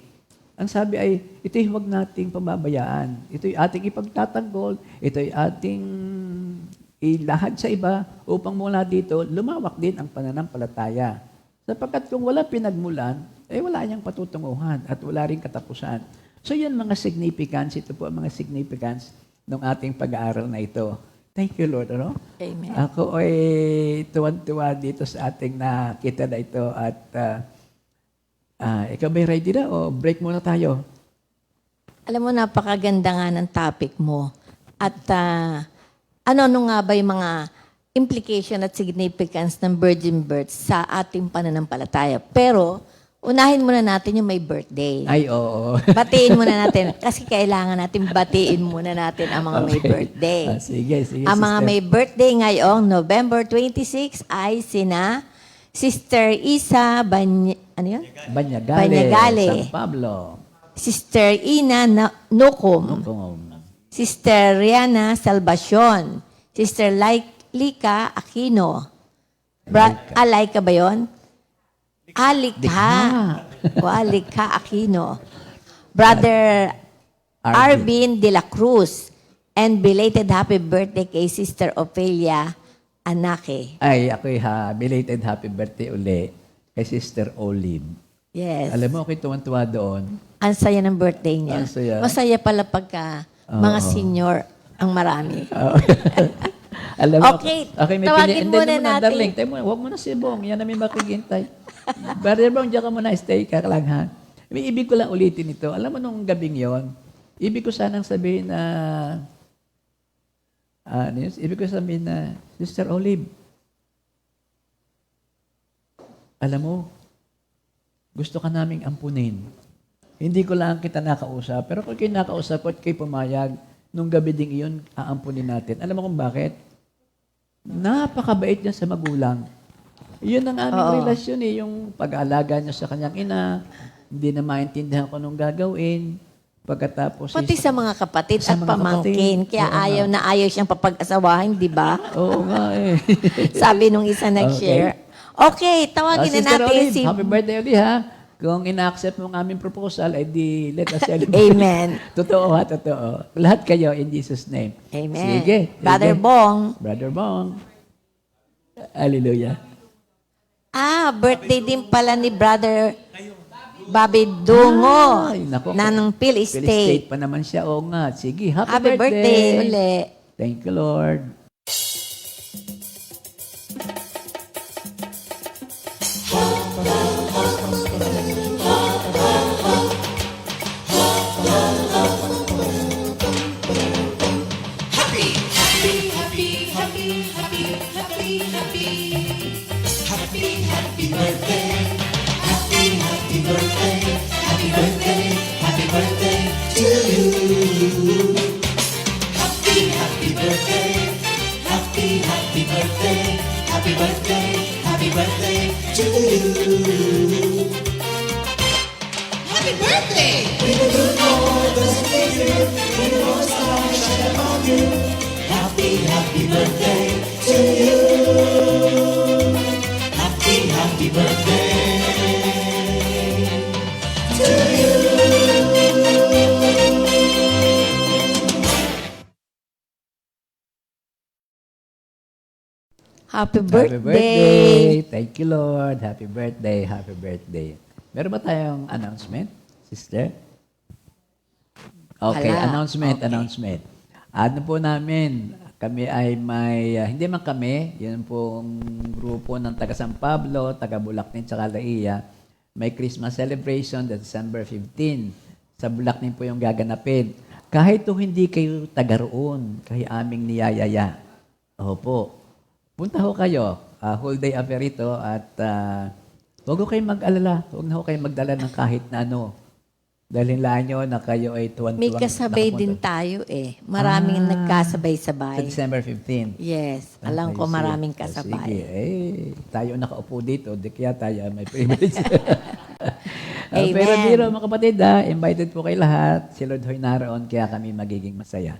ang sabi ay, ito'y huwag nating pababayaan. Ito'y ating ipagtatanggol. Ito'y ating ilahad sa iba upang mula dito, lumawak din ang pananampalataya. Sapagkat kung wala pinagmulan, wala niyang patutunguhan at wala rin katapusan. So yan mga significance, ito po ang mga significance ng ating pag-aaral na ito. Thank you, Lord. Ano? Amen. Ako ay tuwan-tuwa dito sa ating nakita na ito at ikaw ba'y ready na o break muna tayo? Alam mo, napakaganda nga ng topic mo. At ano nga ba yung mga implication at significance ng virgin birth sa ating pananampalataya? Pero, unahin muna natin yung may birthday. Ay, oo. Batiin muna natin. Kasi kailangan natin batiin muna natin ang mga may birthday. Sige, Ang mga sister. may birthday ngayong November 26 ay sina Sister Isa Banyagale. Banyagale. San Pablo. Sister Ina Nukum, Sister Riana Salvacion, Sister Lika Aquino. Laika ba yun? Alika. Alika Aquino. Brother Arvin de la Cruz. And belated happy birthday kay Sister Ophelia Anake. Ay, ako'y belated happy birthday uli kay Sister Olive. Yes. Alam mo, ako'y tuwan-tuwa doon. Ang saya ng birthday niya. Ang saya. Masaya pala pagka mga senior ang marami. Alam mo, Okay, may tawagin Hindi muna naman, natin. Darling, huwag mo na si Bong. Yan na may makighintay. Brother Bong, diyan ka muna. Stay ka lang, ha? May ibig ko lang ulitin ito. Alam mo, nung gabing yon, ibig ko sanang sabihin na Sister Olive, alam mo, gusto ka naming ampunin. Hindi ko lang kita nakausap, pero kung kayo nakausap at kayo pumayag, nung gabi ding iyon, aampunin natin. Alam mo kung bakit? Napakabait niya sa magulang. Yun ang aming relasyon yung pag-aalaga niya sa kanyang ina, hindi na maintindihan ko nung gagawin. Pagkatapos Pati sa mga kapatid Sa at mga pamangkin. kapatid. Kaya Oo ayaw na ayaw siyang papag-asawahin, di ba? Oo nga eh. Sabi nung isa nag-share. Okay, tawagin na Sister natin Olive, si... happy birthday ulit ha. Kung ina-accept mo ang aming proposal, di let us celebrate. Amen. Totoo ha, totoo. Lahat kayo in Jesus' name. Amen. Sige. Brother sige. Bong. Brother Bong. Hallelujah. Birthday din pala ni Brother Bobby Dungo Ay, nako. ng Phil Phil Estate. pa naman siya. Oo nga. Sige, Happy birthday uli. Thank you, Lord. Happy birthday! Happy birthday to you. Happy birthday to you. Happy Happy birthday. birthday. Thank you, Lord. Happy birthday. Happy birthday. Meron ba tayong announcement, sister? Okay, Wala. announcement. Ano po namin, kami ay may, hindi man kami, yun pong grupo ng taga San Pablo, taga Bulacnin, tsaka Laia, may Christmas celebration na December 15. Sa Bulacnin po yung gaganapin. Kahit kung hindi kayo taga roon, kayo aming niyayaya. Opo. Punta ho kayo. Whole day affair ito at huwag ho kayong mag-alala. Huwag na ho kayong magdala ng kahit na ano. Dahil hilaan nyo na kayo ay tuwan-tuwang May kasabay nakapunta. din tayo eh. Maraming Sa nagkasabay-sabay. December 15. Yes, alam ko I see. maraming Sige, kasabay. tayo nakaupo dito, di kaya tayo may privilege. Amen. Pero biro mga kapatid, invited po kayo lahat. Si Lord ho'y naroon, kaya kami magiging masaya.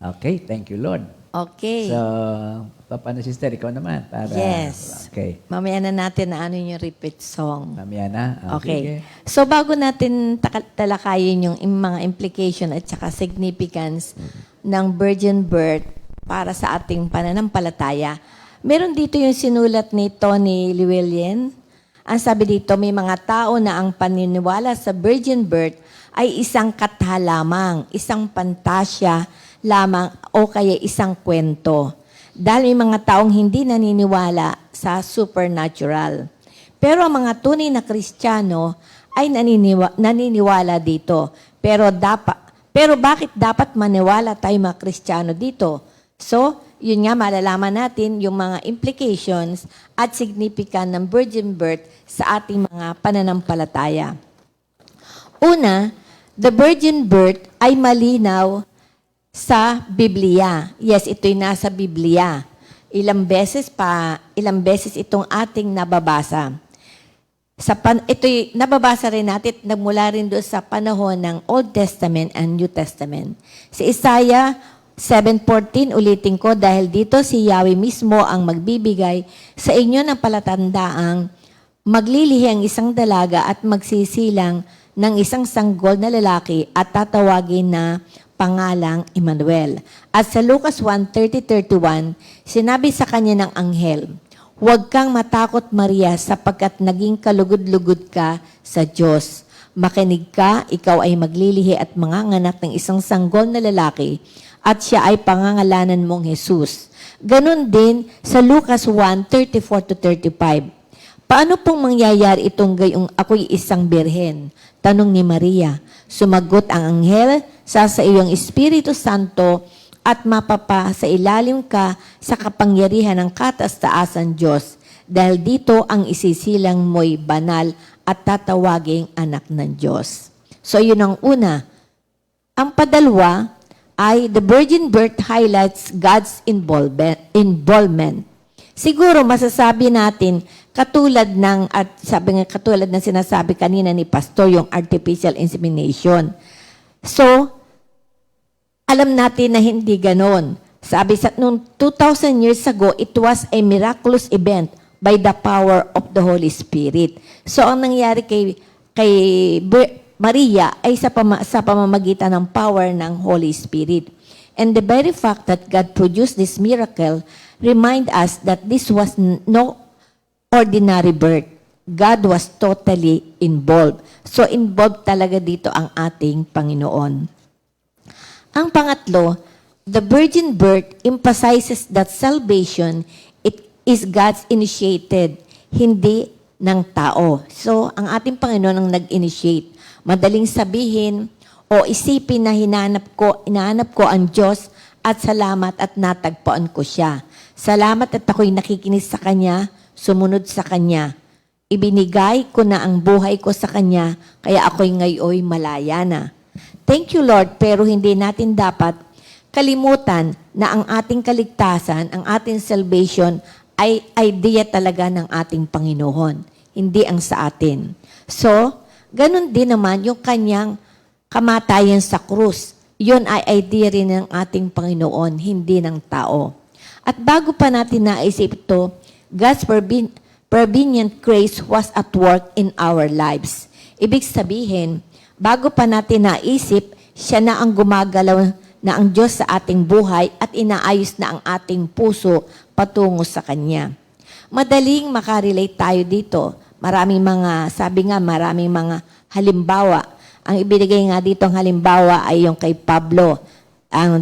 Okay, thank you Lord. Okay. So, paano sister, ikaw naman? Para, Yes. Okay. Mamaya na natin na ano yung repeat song. Mamaya na. Okay. So bago natin talakayin yung mga implication at saka significance ng virgin birth para sa ating pananampalataya, meron dito yung sinulat ni Tony Llewellyn. Ang sabi dito, may mga tao na ang paniniwala sa virgin birth ay isang katha lamang, isang pantasya lamang o kaya isang kwento. Dahil may mga taong hindi naniniwala sa supernatural. Pero ang mga tunay na Kristiyano ay naniniwala dito. Pero bakit dapat maniwala tayo mga Kristiyano dito? So, yun nga, malalaman natin yung mga implications at significance ng virgin birth sa ating mga pananampalataya. Una, the virgin birth ay malinaw sa Biblia. Yes, ito'y nasa Biblia. Ilang beses itong ating nababasa. Ito'y nababasa rin natin, nagmula rin doon sa panahon ng Old Testament and New Testament. Si Isaiah 7:14, ulitin ko, dahil dito si Yahweh mismo ang magbibigay sa inyo ng palatandaang maglilihi ang isang dalaga at magsisilang ng isang sanggol na lalaki at tatawagin na pangalang Emmanuel. At sa Lucas 1:30-31, sinabi sa kanya ng anghel, "Huwag kang matakot, Maria, sapagkat naging kalugod-lugod ka sa Diyos. Makinig ka, ikaw ay maglilihi at manganganak ng isang sanggol na lalaki, at siya ay pangangalanan mong Jesus." Ganon din sa Lucas 1:34-35. Paano pong mangyayari itong gayong ako'y isang birhen? Tanong ni Maria. Sumagot ang anghel, sa iyong Espiritu Santo at mapapa sa ilalim ka sa kapangyarihan ng kataas-taasan Diyos. Dahil dito ang isisilang mo'y banal at tatawaging anak ng Diyos. So yun ang una. Ang padalwa ay the virgin birth highlights God's involvement. Siguro masasabi natin katulad ng sinasabi kanina ni Pastor, yung artificial insemination. So, alam natin na hindi ganon. Sabi noong 2,000 years ago, it was a miraculous event by the power of the Holy Spirit. So, ang nangyari kay Maria ay sa pamamagitan ng power ng Holy Spirit. And the very fact that God produced this miracle remind us that this was no ordinary birth. God was totally involved. So, involved talaga dito ang ating Panginoon. Ang pangatlo, the virgin birth emphasizes that salvation is God's initiated, hindi ng tao. So, ang ating Panginoon ang nag-initiate. Madaling sabihin o isipin na hinahanap ko ang Diyos at salamat at natagpuan ko siya. Salamat at ako'y nakikinig sa Kanya, sumunod sa Kanya. Ibinigay ko na ang buhay ko sa Kanya, kaya ako'y ngayoy malaya na. Thank you, Lord, pero hindi natin dapat kalimutan na ang ating kaligtasan, ang ating salvation, ay idea talaga ng ating Panginoon, hindi ang sa atin. So, ganun din naman yung Kanyang kamatayan sa krus. Yun ay idea rin ng ating Panginoon, hindi ng tao. At bago pa natin naisip ito, God's prevenient grace was at work in our lives. Ibig sabihin, bago pa natin naisip, siya na ang gumagalaw na ang Diyos sa ating buhay at inaayos na ang ating puso patungo sa Kanya. Madaling makarelate tayo dito. Maraming mga halimbawa. Ang ibinigay nga dito ang halimbawa ay yung kay Pablo.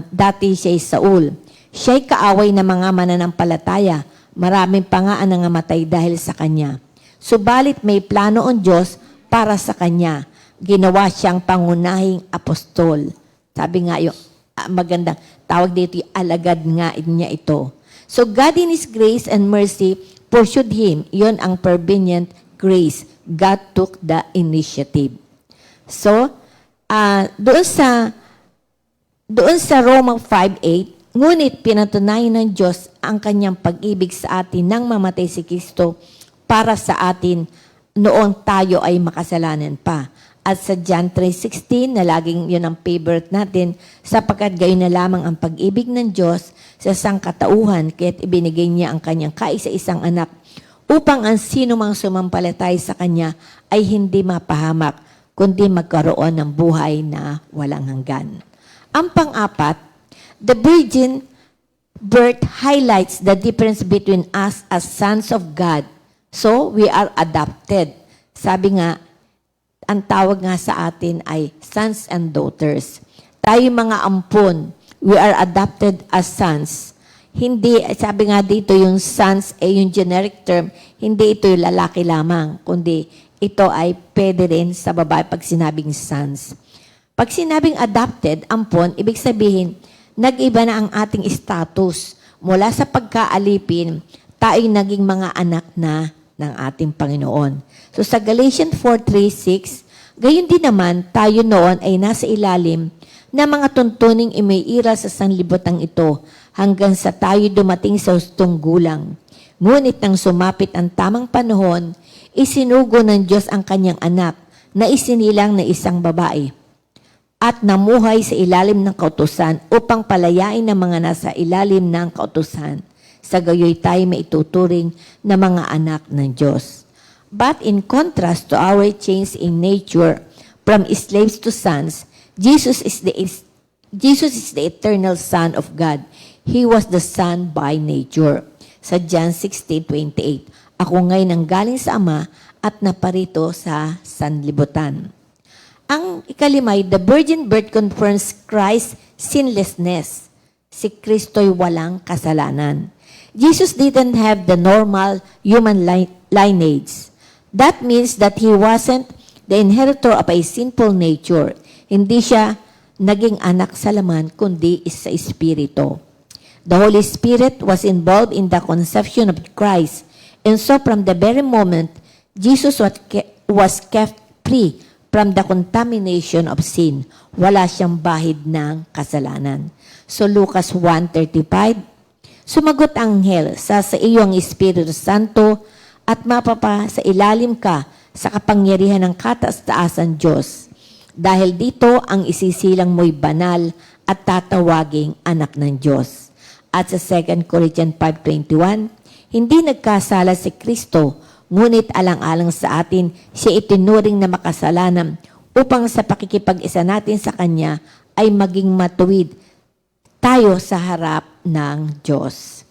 Dati siya'y Saul. Siya'y kaaway ng mga mananampalataya. Maraming pa nga ang nangamatay dahil sa kanya. Subalit may plano ang Diyos para sa kanya. Ginawa siyang pangunahing apostol. Sabi nga yung magandang tawag dito, yung alagad nga niya ito. So God in His grace and mercy pursued him. Yon ang prevenient grace. God took the initiative. So, Doon sa Roma 5:8, ngunit pinatunayan ng Diyos ang kanyang pag-ibig sa atin nang mamatay si Kristo para sa atin noong tayo ay makasalanan pa. At sa John 3:16, na laging yun ang favorite natin, sapagkat gayon na lamang ang pag-ibig ng Diyos sa sangkatauhan, kaya't ibinigay niya ang kanyang kaisa-isang anak upang ang sino mang sumampalatay sa kanya ay hindi mapahamak, kundi magkaroon ng buhay na walang hanggan. Ang pang-apat, the virgin birth highlights the difference between us as sons of God. So, we are adopted. Sabi nga, ang tawag nga sa atin ay sons and daughters. Tayo mga ampon, we are adopted as sons. Hindi, sabi nga dito yung sons ay yung generic term, hindi ito yung lalaki lamang, kundi ito ay pwede rin sa babae pag sinabing sons. Pag sinabing adopted, ampon, ibig sabihin, nag-iba na ang ating status. Mula sa pagkaalipin, tayo naging mga anak na ng ating Panginoon. So sa Galatians 4:3-6, gayon din naman, tayo noon ay nasa ilalim na mga tuntuning imiiral sa sanlibutan ito hanggang sa tayo dumating sa hustong gulang. Ngunit nang sumapit ang tamang panahon, isinugo ng Diyos ang kanyang anak na isinilang na isang babae at namuhay sa ilalim ng kautusan upang palayain ang mga nasa ilalim ng kautusan. Sa gayoy tayo maituturing na mga anak ng Diyos. But in contrast to our change in nature from slaves to sons, Jesus is the eternal Son of God. He was the Son by nature. Sa John 16:28, ako ngayon ang galing sa Ama at naparito sa sanlibutan. Ang ikalimay, the virgin birth confirms Christ's sinlessness. Si Kristo'y walang kasalanan. Jesus didn't have the normal human lineage. That means that he wasn't the inheritor of a sinful nature. Hindi siya naging anak sa laman, kundi sa espiritu. The Holy Spirit was involved in the conception of Christ. And so from the very moment, Jesus was kept free from the contamination of sin. Wala siyang bahid ng kasalanan. So Lucas 1:35, sumagot ang anghel, sa iyo ang Espiritu Santo at mapapa sa ilalim ka sa kapangyarihan ng kataas-taasan Diyos. Dahil dito ang isisilang mo'y banal at tatawaging anak ng Diyos. At sa 2 Corinthians 5:21, hindi nagkasala si Kristo, ngunit alang-alang sa atin siya itinuring na makasalanan upang sa pakikipag-isa natin sa Kanya ay maging matuwid tayo sa harap ng Diyos.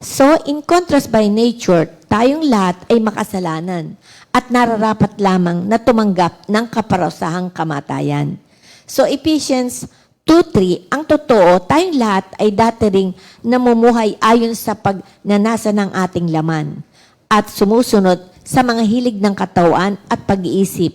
So, in contrast by nature, tayong lahat ay makasalanan at nararapat lamang na tumanggap ng kaparusahang kamatayan. So, Ephesians 2:3, ang totoo, tayong lahat ay dati ring namumuhay ayon sa pagnanasa ng ating laman at sumusunod sa mga hilig ng katawan at pag-iisip.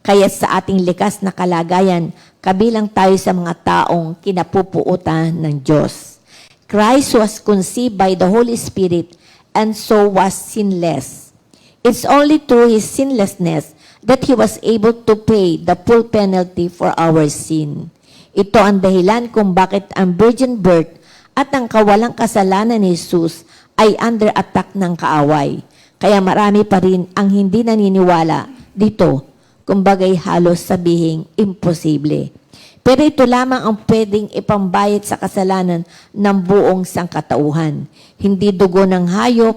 Kaya sa ating likas na kalagayan, kabilang tayo sa mga taong kinapupuutan ng Diyos. Christ was conceived by the Holy Spirit and so was sinless. It's only through His sinlessness that He was able to pay the full penalty for our sin. Ito ang dahilan kung bakit ang virgin birth at ang kawalang kasalanan ni Jesus ay under attack ng kaaway. Kaya marami pa rin ang hindi naniniwala dito, kumbagay halos sabihing imposible. Pero ito lamang ang pwedeng ipambayad sa kasalanan ng buong sangkatauhan. Hindi dugo ng hayop,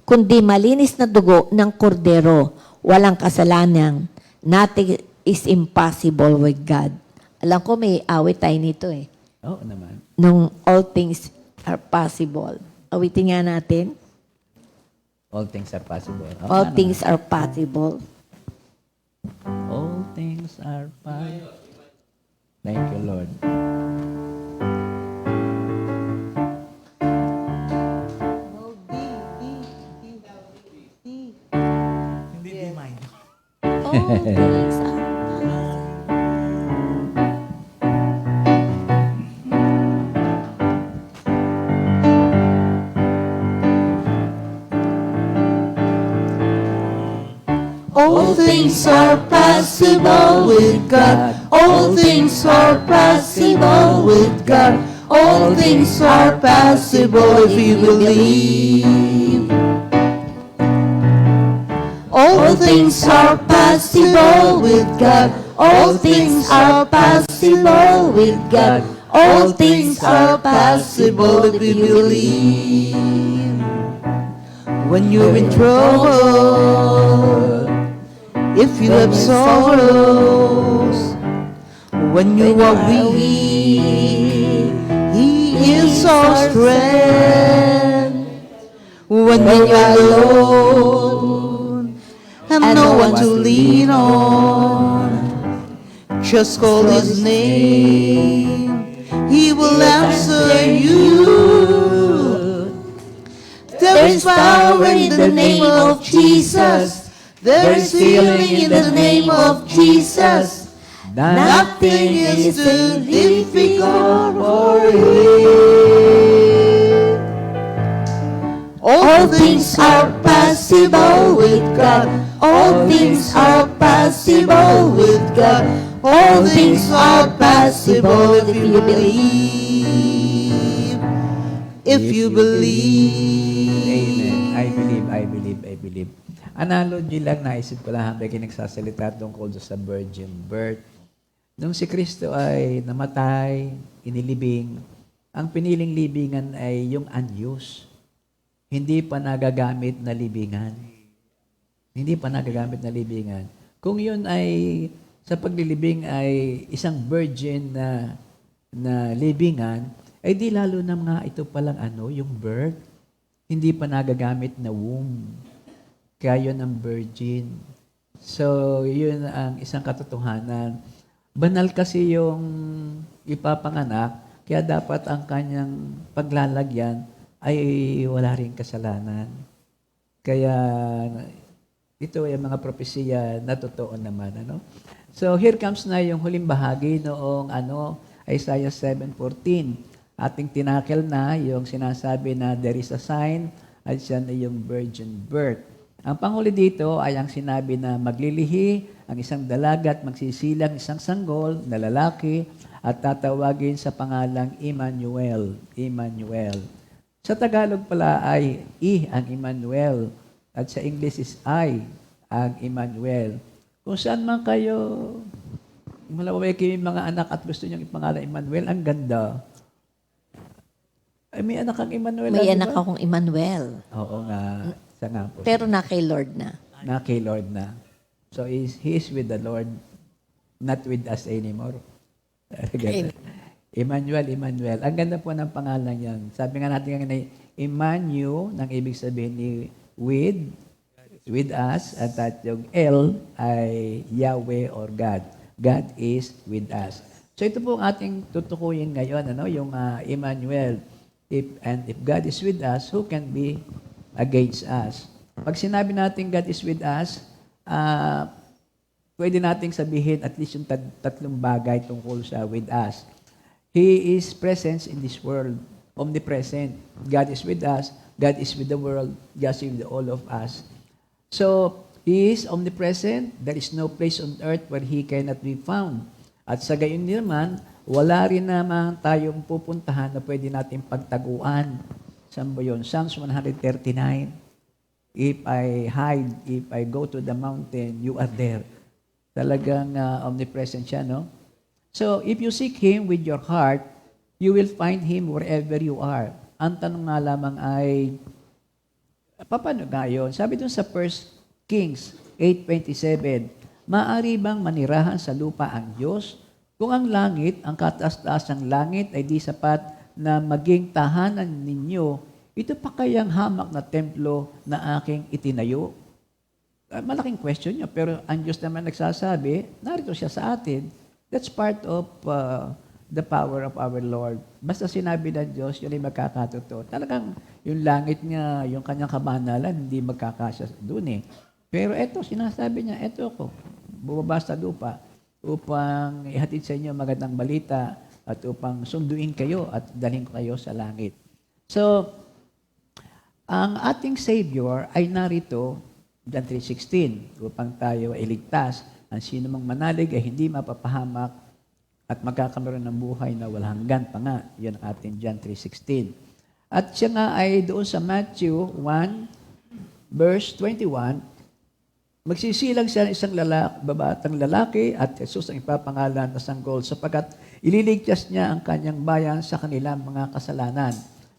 kundi malinis na dugo ng kordero. Walang kasalanan. Nothing is impossible with God. Alam ko may awit tayo nito eh. Oo naman. Nung all things are possible. Awitin nga natin. All things are possible. All things are possible. All things are possible. Thank you, Lord. All things are possible. All All things are possible with God. All things are possible with God. All things are possible if you believe. All things are possible with God. All things are possible with God. All things are possible if you believe. When you're in trouble, if you have sorrows, when you are weak, He is our strength. When you are alone, and no one to lean on, just call His name, He will answer you. There is power in the name of Jesus. There is healing in the name of Jesus. Nothing is too difficult for Him. All things are possible with God. All things are possible with God. All things are possible if you believe. If you believe. Amen. I believe. Analogy lang, naisip ko lang habang kinagsasalita tungkol sa virgin birth. Nung si Kristo ay namatay, inilibing, ang piniling libingan ay yung unused. Hindi pa nagagamit na libingan. Hindi pa nagagamit na libingan. Kung yun ay, sa paglilibing ay isang virgin na libingan, ay di lalo na nga ito palang yung birth. Hindi pa nagagamit na womb. Kaya yun ang virgin. So, yun ang isang katotohanan. Banal kasi yung ipapanganak, kaya dapat ang kanyang paglalagyan ay wala rin kasalanan. Kaya ito ay mga propesya na totoo naman. So here comes na yung huling bahagi noong Isaiah 7:14. Ating tinakil na yung sinasabi na there is a sign at siya na yung virgin birth. Ang panghuli dito ay ang sinabi na maglilihi ang isang dalaga at magsisilang isang sanggol na lalaki at tatawagin sa pangalang Emmanuel. Emmanuel. Sa Tagalog pala ay ang Emmanuel at sa English is I ang Emmanuel. Kung saan man kayo malaway kayo yung mga anak at gusto niyong ipangalan Emmanuel, ang ganda. Ay, may anak kang Emmanuel. May anak ba? akong Emmanuel. Oo nga. Sa nga po. Pero na kay Lord na. Na kay Lord na. So, he is with the Lord, not with us anymore. Emmanuel. Ang ganda po ng pangalan yan. Sabi nga natin kanina, Emmanuel, nang ibig sabihin ni with us, at that yung L ay Yahweh or God. God is with us. So ito po ang ating tutukuyin ngayon, yung Emmanuel. If God is with us, who can be against us? Pag sinabi natin God is with us, pwede nating sabihin at least yung tatlong bagay tungkol sa with us. He is present in this world, omnipresent. God is with us, God is with the world, God is with all of us. So, He is omnipresent. There is no place on earth where He cannot be found. At sa gayon naman, wala rin naman tayong pupuntahan na pwede natin pagtaguan. Saan ba yun? Psalms 139. If I hide, if I go to the mountain, you are there. Talagang omnipresent siya, no? So, if you seek Him with your heart, you will find Him wherever you are. Ang tanong nga lamang ay, paano nga yun? Sabi dun sa 1 Kings 8:27, maari bang manirahan sa lupa ang Diyos? Kung ang langit, ang kataas-taasang langit ay di sapat na maging tahanan ninyo, ito pa kayang hamak na templo na aking itinayo? Malaking question niya, pero ang Diyos naman nagsasabi, narito siya sa atin. That's part of the power of our Lord. Basta sinabi ng Diyos, yun ay magkakatotoo. Talagang yung langit niya, yung kanyang kabanalan, hindi magkakasya doon eh. Pero eto, sinasabi niya, eto ako, bumaba sa lupa upang ihatid sa inyo magandang balita at upang sunduin kayo at dalhin ko kayo sa langit. So, ang ating Savior ay narito John 3:16, upang tayo ay ligtas. Ang sino mang manalig ay hindi mapapahamak at magkakameron ng buhay na walang hanggan pa nga. Yan ang ating John 3:16. At siya nga ay doon sa Matthew 1, verse 21, magsisilang siya ng isang babatang lalaki at Jesus ang ipapangalan na sanggol sapagkat ililigtas niya ang kanyang bayan sa kanilang mga kasalanan.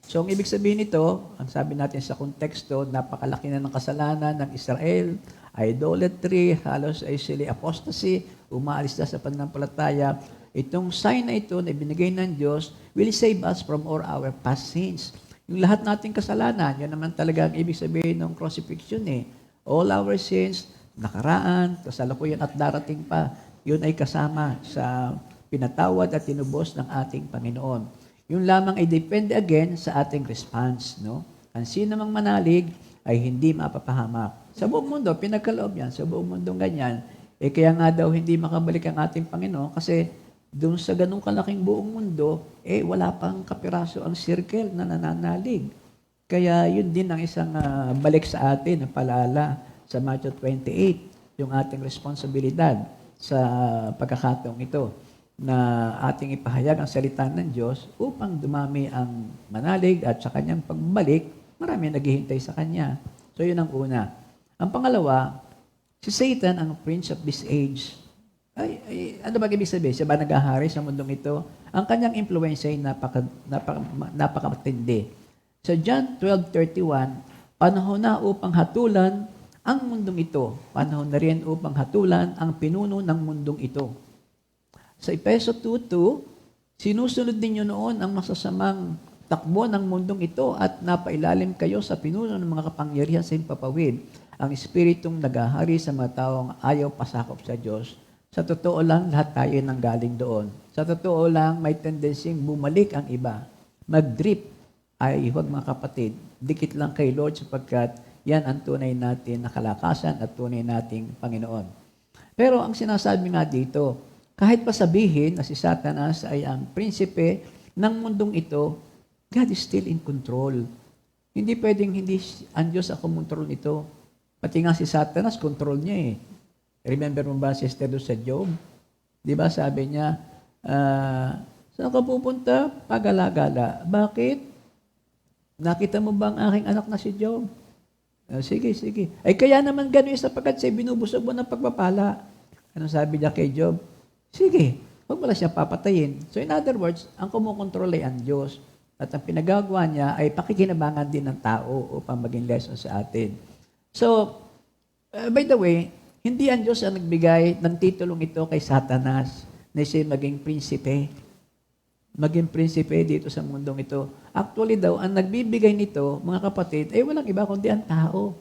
So, ang ibig sabihin nito, ang sabi natin sa konteksto, napakalaki na ng kasalanan ng Israel, idolatry, halos ay sila apostasy, umaalis na sa pananampalataya. Itong sign na ito na ibinigay ng Diyos will save us from all our past sins. Yung lahat nating kasalanan, yan naman talaga ang ibig sabihin ng crucifixion eh. All our sins, nakaraan, kasalukuyan at darating pa, yun ay kasama sa pinatawad at tinubos ng ating Panginoon. Yung lamang ay depende again sa ating response. No? Ang sino mang manalig ay hindi mapapahamak. Sa buong mundo, pinagkaloob yan. Sa buong mundo ganyan. Kaya nga daw hindi makabalik ang ating Panginoon kasi doon sa ganung kalaking buong mundo, wala pang kapiraso ang circle na nananalig. Kaya yun din ang isang balik sa atin, ang paalala sa Matthew 28, yung ating responsibilidad sa pagkakataong ito na ating ipahayag ang salita ng Diyos upang dumami ang manalig at sa kanyang pagbalik, marami naghihintay sa kanya. So yun ang una. Ang pangalawa, si Satan, ang prince of this age, ano ba ibig sabihin? Siya ba nag-ahari sa mundong ito? Ang kanyang influence ay napakamatindi. Sa John 12:31, panahon na upang hatulan ang mundong ito. Panahon na rin upang hatulan ang pinuno ng mundong ito. Sa Efeso 2:2, sinusunod ninyo noon ang masasamang takbo ng mundong ito at napailalim kayo sa pinuno ng mga kapangyarihan sa himpapawid, ang espiritong nagahari sa mga taong ayaw pasakop sa Diyos. Sa totoo lang, lahat tayo nanggaling doon. Sa totoo lang, may tendensing bumalik ang iba. Mag-drip ay, huwag mga kapatid, dikit lang kay Lord sapagkat yan ang tunay natin na kalakasan at tunay nating Panginoon. Pero ang sinasabi nga dito, kahit pa sabihin na si Satanas ay ang prinsipe ng mundong ito, God is still in control. Hindi pwedeng hindi ang Diyos ang kumontrol nito. Pati nga si Satanas, control niya eh. Remember mo ba, sister, doon sa Job? Di ba sabi niya, saan ka pupunta? Pagala-gala. Bakit? Nakita mo ba ang aking anak na si Job? Sige. Ay kaya naman gano'n sapagkat siya binubusog mo ng pagpapala. Ano sabi niya kay Job? Sige, huwag mo lang siya papatayin. So in other words, ang kumukontrol ay ang Diyos. At ang pinagagawa niya ay pakikinabangan din ng tao upang maging lesson sa atin. So, by the way, hindi ang Diyos ang nagbigay ng titulong ito kay Satanas na siya maging prinsipe. Maging prinsipe dito sa mundong ito. Actually daw, ang nagbibigay nito, mga kapatid, ay walang iba kundi ang tao.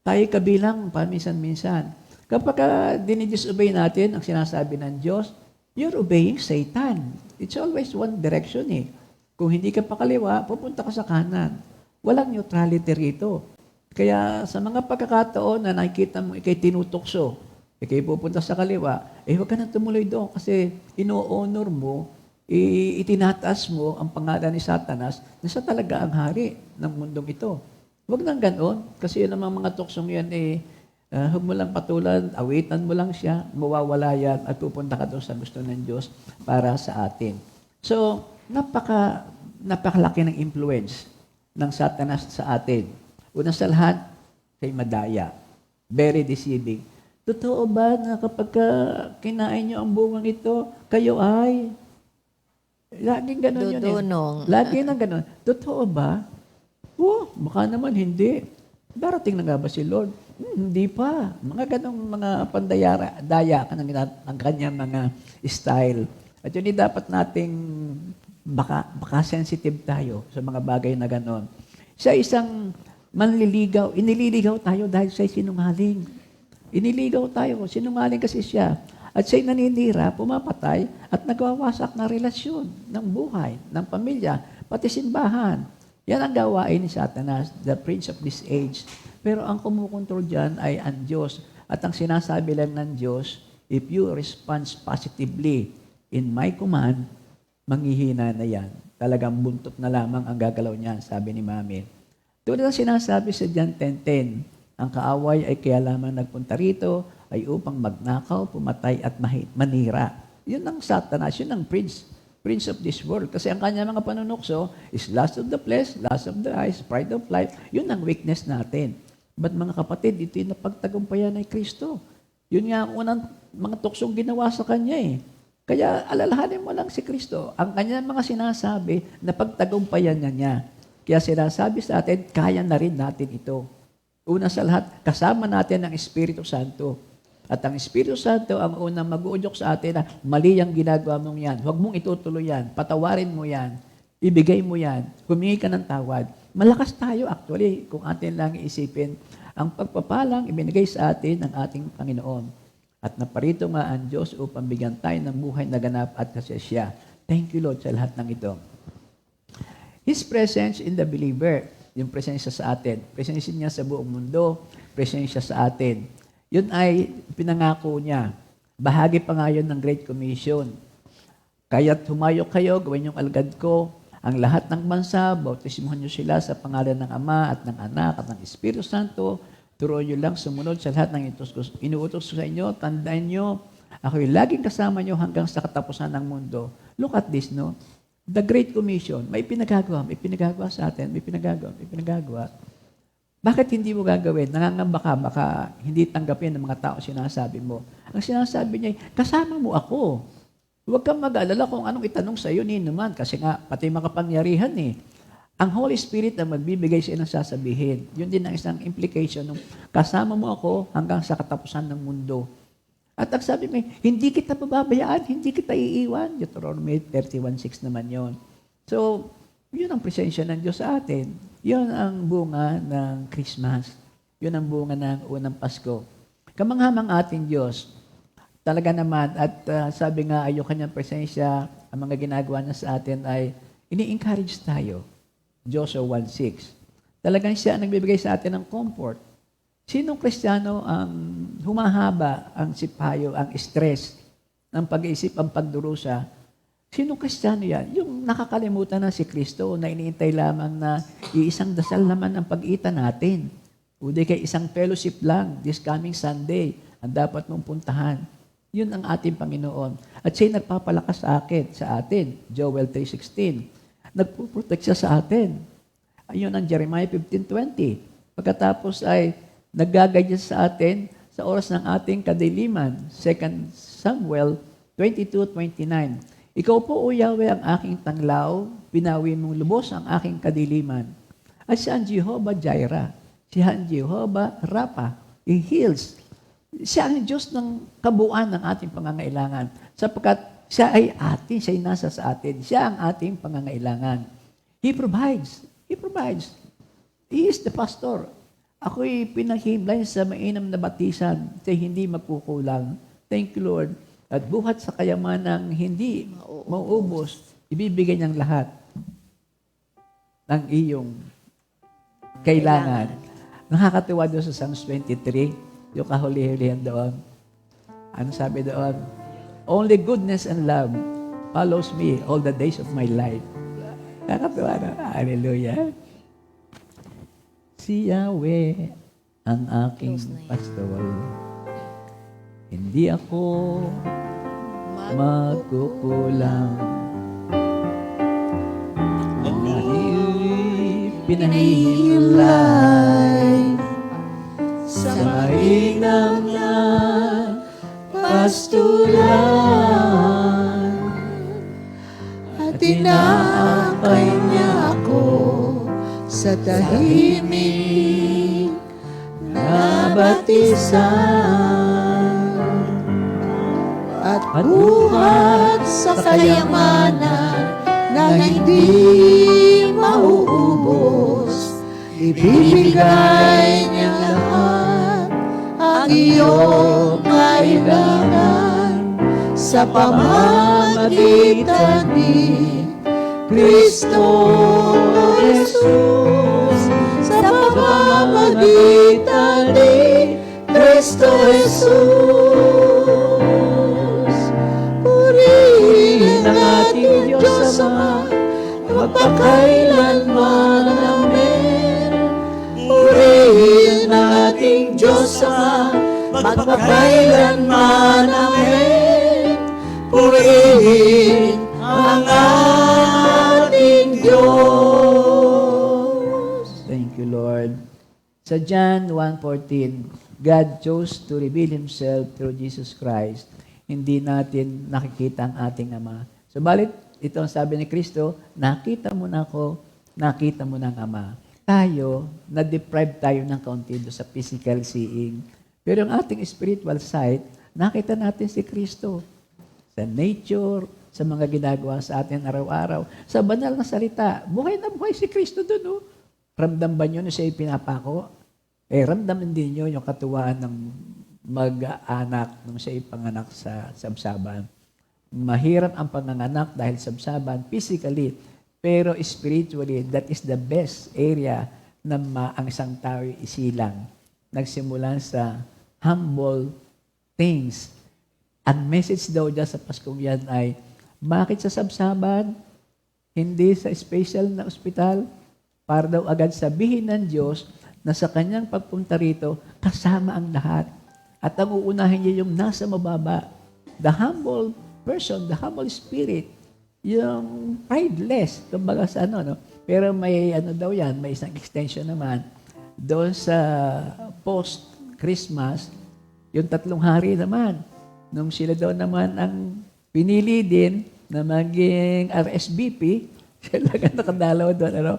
Tayo kabilang paminsan-minsan. Kapag dinidisobey natin ang sinasabi ng Diyos, you're obeying Satan. It's always one direction eh. Kung hindi ka pakaliwa, pupunta ka sa kanan. Walang neutrality rito. Kaya sa mga pagkakataon na nakikita mo ikay tinutokso, ikay pupunta sa kaliwa, huwag ka nang tumuloy doon kasi ino-honor mo, itinataas mo ang pangalan ni Satanas na siya talaga ang hari ng mundong ito. Huwag nang ganoon kasi yun ang mga tuksong yan huwag mo lang patulan, awitan mo lang siya, mawawala yan at pupunta ka doon sa gusto ng Diyos para sa atin. So, napakalaki ng influence ng Satanas sa atin. Una sa lahat, kay madaya. Very deceiving. Totoo ba na kapag kinain nyo ang bungang ito, kayo ay laging gano'n yun Dudunong. Lagi nang gano'n. Totoo ba? Baka naman hindi. Darating na nga ba si Lord? Hindi pa. Mga ganong mga daya ka ng kanyang mga style. At yun dapat nating baka sensitive tayo sa mga bagay na ganon. Siya isang manliligaw. Inililigaw tayo dahil siya'y sinungaling. Iniligaw tayo. Sinungaling kasi siya. At siya'y naninira, pumapatay, at nagwawasak na relasyon ng buhay, ng pamilya, pati simbahan. Yan ang gawain ni Satanas, the prince of this age. Pero ang kumukontrol dyan ay ang Diyos. At ang sinasabi lang ng Diyos, if you respond positively in my command, manghihina na yan. Talagang buntot na lamang ang gagalaw niyan, sabi ni Mami. Tulad ng sinasabi sa John 10:10, Ang kaaway ay kaya lamang nagpunta rito ay upang magnakaw, pumatay at manira. Yun ang Satanas, yun ang prince of this world. Kasi ang kanya mga panunukso is lust of the flesh, lust of the eyes, pride of life. Yun ang weakness natin. But mga kapatid, ito yung napagtagumpayan ng Kristo. Yun nga ang unang mga tuksong ginawa sa kanya eh. Kaya alalahanin mo lang si Kristo. Ang kanya mga sinasabi, napagtagumpayan niya. Kaya sinasabi sa atin, kaya na rin natin ito. Una sa lahat, kasama natin ang Espiritu Santo. At ang Espiritu Santo ang unang mag-uudyok sa atin na mali ang ginagawa mong yan. Huwag mong itutuloy yan. Patawarin mo yan. Ibigay mo yan. Humingi ka ng tawad. Malakas tayo actually kung atin lang iisipin ang pagpapalang ibinigay sa atin ng ating Panginoon. At naparito nga ang Diyos upang bigyan tayo ng buhay na ganap at kasiyasya. Thank you Lord sa lahat ng ito. His presence in the believer, yung presensya sa atin. Presensya niya sa buong mundo, presensya sa atin. Yun ay pinangako niya. Bahagi pa nga yun ng Great Commission. Kaya't humayo kayo, gawin yung alagad ko, ang lahat ng bansa, bautismuhan niyo sila sa pangalan ng Ama at ng Anak at ng Espiritu Santo. Turuan niyo lang sumunod sa lahat ng inuutos ko sa inyo. Tandaan niyo, ako'y laging kasama niyo hanggang sa katapusan ng mundo. Look at this, no? The Great Commission, may pinagagawa sa atin, may pinagagawa. Bakit hindi mo gagawin? Nangangamba ka, baka hindi tanggapin ng mga tao sinasabi mo. Ang sinasabi niya, kasama mo ako. Huwag kang mag-alala kung anong itanong sa iyo ni naman, kasi nga, pati makapangyarihan eh. Ang Holy Spirit ang magbibigay sa inang sasabihin. Yun din ang isang implication ng kasama mo ako hanggang sa katapusan ng mundo. At ang sabi mo, hindi kita pababayaan, hindi kita iiwan. Deuteronomy 31:6 naman yon. So, yun ang presensya ng Diyos sa atin. Yun ang bunga ng Christmas. Yun ang bunga ng unang Pasko. Kamanghamang ating Diyos, talaga naman, at sabi nga ay yung kanyang presensya, ang mga ginagawa niya sa atin ay ini-encourage tayo. Joshua 1:6. Talagang siya ang nagbibigay sa atin ng comfort. Sinong Kristiyano ang humahaba, ang sipayo, ang stress, ang pag-iisip, ang pagdurusa? Sinong Kristiyano yan? Yung nakakalimutan na si Kristo na iniintay lamang na iisang dasal naman ang pag-iita natin. O di kay isang fellowship lang this coming Sunday ang dapat mong puntahan. Yun ang ating Panginoon. At siya'y nagpapalakas sa atin. Joel 3:16. Nagpuprotect siya sa atin. Ayun ang Jeremiah 15:20. Pagkatapos ay naggaganyan sa atin sa oras ng ating kadiliman. 2 Samuel 22:29. Ikaw po, O Yahweh, ang aking tanglaw, pinawi mong lubos ang aking kadiliman. At siya ang Jehovah Jireh. Siya ang Jehovah Rapha. He heals. Siya ang Diyos ng kabuuan ng ating pangangailangan. Sapagkat siya ay atin, siya ay nasa sa atin. Siya ang ating pangangailangan. He provides. He provides. He is the pastor. Ako'y pinahimlay sa mainam na batisan sa hindi magkukulang. Thank you, Lord. At buhat sa kayamanang hindi mauubos, ibibigay niyang lahat ng iyong kailangan. Nakakatuwa doon sa Psalms 23, yung kahuli-hulihan doon. Ano sabi doon? Only goodness and love follows me all the days of my life. Nakakatuwa na. Hallelujah. Si Yahweh ang aking pastor. Hindi ako magkukulang. Pinahihilay sa mainam na pastulan At inaakay niya ako sa tahimik na batisan. At buhat sa kayamanan na hindi mauubos, ibibigay niya lahat ang iyong kailangan sa pamamagitan ni Kristo Jesus. Sa pamamagitan ni Kristo Jesus. Purihin ang ating Diyos Ama, magpakailanman. Amen. Purihin ang ating Diyos Ama, magpakailanman. Amen. Purihin ang ating Diyos. Thank you, Lord. Sa John 1:14, God chose to reveal Himself through Jesus Christ. Hindi natin nakikita ang ating Ama. Subalit, ito ang sabi ni Kristo, nakita mo na ako, nakita mo na ang Ama. Tayo, na-deprive tayo ng kaunti doon sa physical seeing. Pero ang ating spiritual sight, nakita natin si Kristo. Sa nature, sa mga ginagawa sa atin araw-araw, sa banal na salita, buhay na buhay si Kristo doon. Oh. Ramdam ba nyo na siya ipinapako? Ramdaman din nyo yung katuwaan ng mag-anak nung siya ipanganak sa sabsaban. Mahirap ang panganganak dahil sabsaban physically, pero spiritually, that is the best area na ang isang tao isilang. Nagsimulan sa humble things. Ang message daw dyan sa Paskong yan ay, bakit sa sabsaban, hindi sa special na ospital, para daw agad sabihin ng Diyos na sa kanyang pagpunta rito, kasama ang lahat. At ang uunahin niya yung nasa mababa. The humble person, the humble spirit, yung prideless, kumbaga sa no? Pero may daw yan, may isang extension naman, doon sa post-Christmas, yung 3 hari naman, nung sila daw naman ang pinili din na maging RSVP, sila nga nakadalaw doon,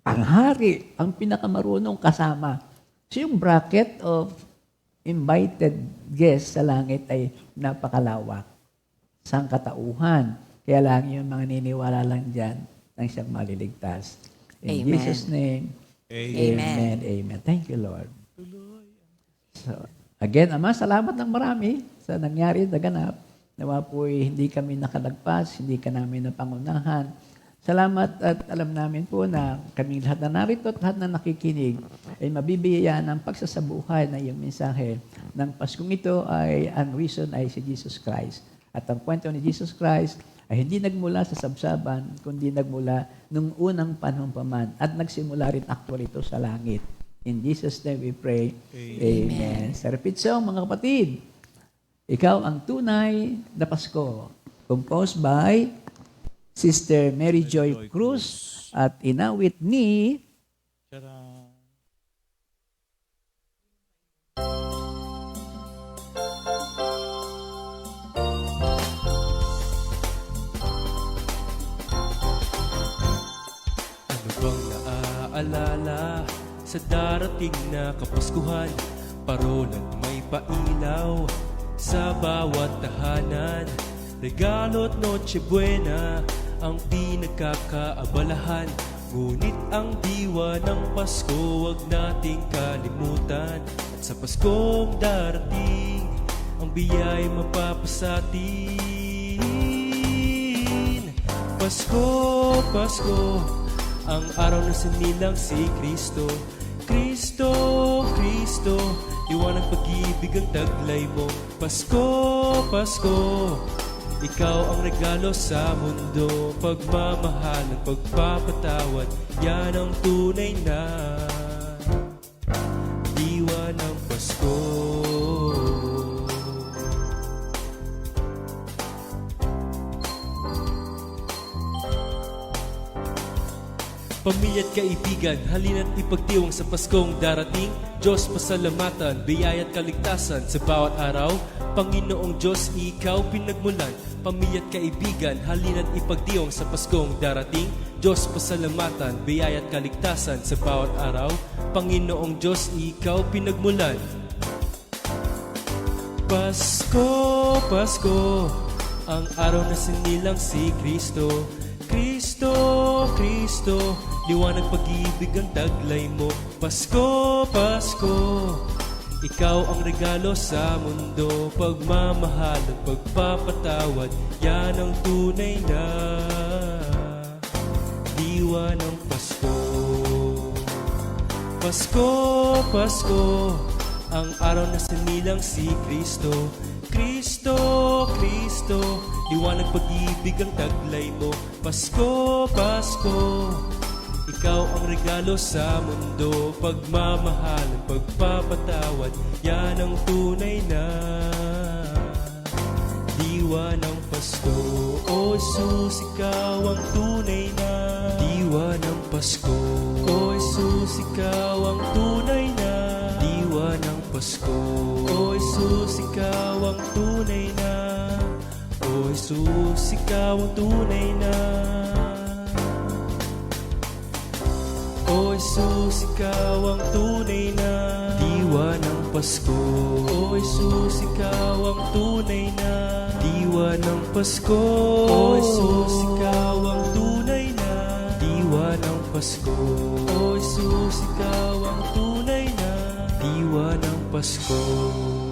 ang hari, ang pinakamarunong kasama. So yung bracket of invited guests sa langit ay napakalawak. Sangkatauhan. Kaya lang yung mga niniwala lang dyan nang siyang maliligtas. In Amen. Jesus' name, Amen. Amen. Thank you, Lord. So, again, Ama, salamat ng marami sa nangyari, naganap. Nawa po'y hindi kami nakalagpas, hindi ka namin napangunahan. Salamat at alam namin po na kaming lahat na narito at lahat na nakikinig ay mabibigyan ng pagsasabuhay na iyong mensahe ng Paskong ito ay ang reason ay si Jesus Christ. At ang kwento ni Jesus Christ ay hindi nagmula sa sabsaban, kundi nagmula nung unang panahon pa man at nagsimula rin actually ito sa langit. In Jesus' name we pray. Amen. Sa repeat song, mga kapatid, ikaw ang tunay na Pasko. Composed by Sister Mary Joy Cruz at inawit ni Ano bang naaalala sa darating na Kapaskuhan? Parolan may pailaw sa bawat tahanan. Regalo't Noche Buena ang pinagkakaabalahan. Ngunit ang diwa ng Pasko wag nating kalimutan. At sa Paskong darating, ang biya'y mapapasatin. Pasko, Pasko, ang araw na sinilang si Kristo. Kristo, Kristo, liwanag pag-ibig ang taglay mo. Pasko, Pasko, ikaw ang regalo sa mundo. Pagmamahal at pagpapatawad, yan ang tunay na diwa ng Pasko. Pamilya at kaibigan, halina't ipagdiwang sa Paskong darating. Diyos, pasalamatan, biyaya at kaligtasan sa bawat araw. Panginoong Diyos, ikaw pinagmulan. Pamilya at kaibigan, halina't ipagdiwang sa Paskong darating. Diyos, pasalamatan, biyaya at kaligtasan sa bawat araw. Panginoong Diyos, ikaw pinagmulan. Pasko, Pasko, ang araw na sinilang si Kristo. Kristo, Kristo, liwanag pag-ibig ang taglay mo. Pasko, Pasko, ikaw ang regalo sa mundo. Pagmamahal at pagpapatawad, yan ang tunay na diwa ng Pasko. Pasko, Pasko, ang araw na sinilang si Kristo. Kristo, Kristo, liwanag pag-ibig ang taglay mo. Pasko, Pasko, Ikaw ang regalo sa mundo, pagmamahal, pagpapatawad, yan ang tunay na diwa ng Pasko. O Jesus, ikaw ang tunay na diwa ng Pasko. O Jesus, ikaw ang tunay na diwa ng Pasko. O Jesus, ikaw ang tunay na. O Jesus, ikaw ang tunay na. O Jesus, ikaw ang tunay na diwa ng Pasko. O Jesus, ikaw ang tunay na diwa ng Pasko. O Jesus, ikaw ang tunay na diwa ng Pasko. O Jesus, ikaw ang tunay na diwa ng Pasko.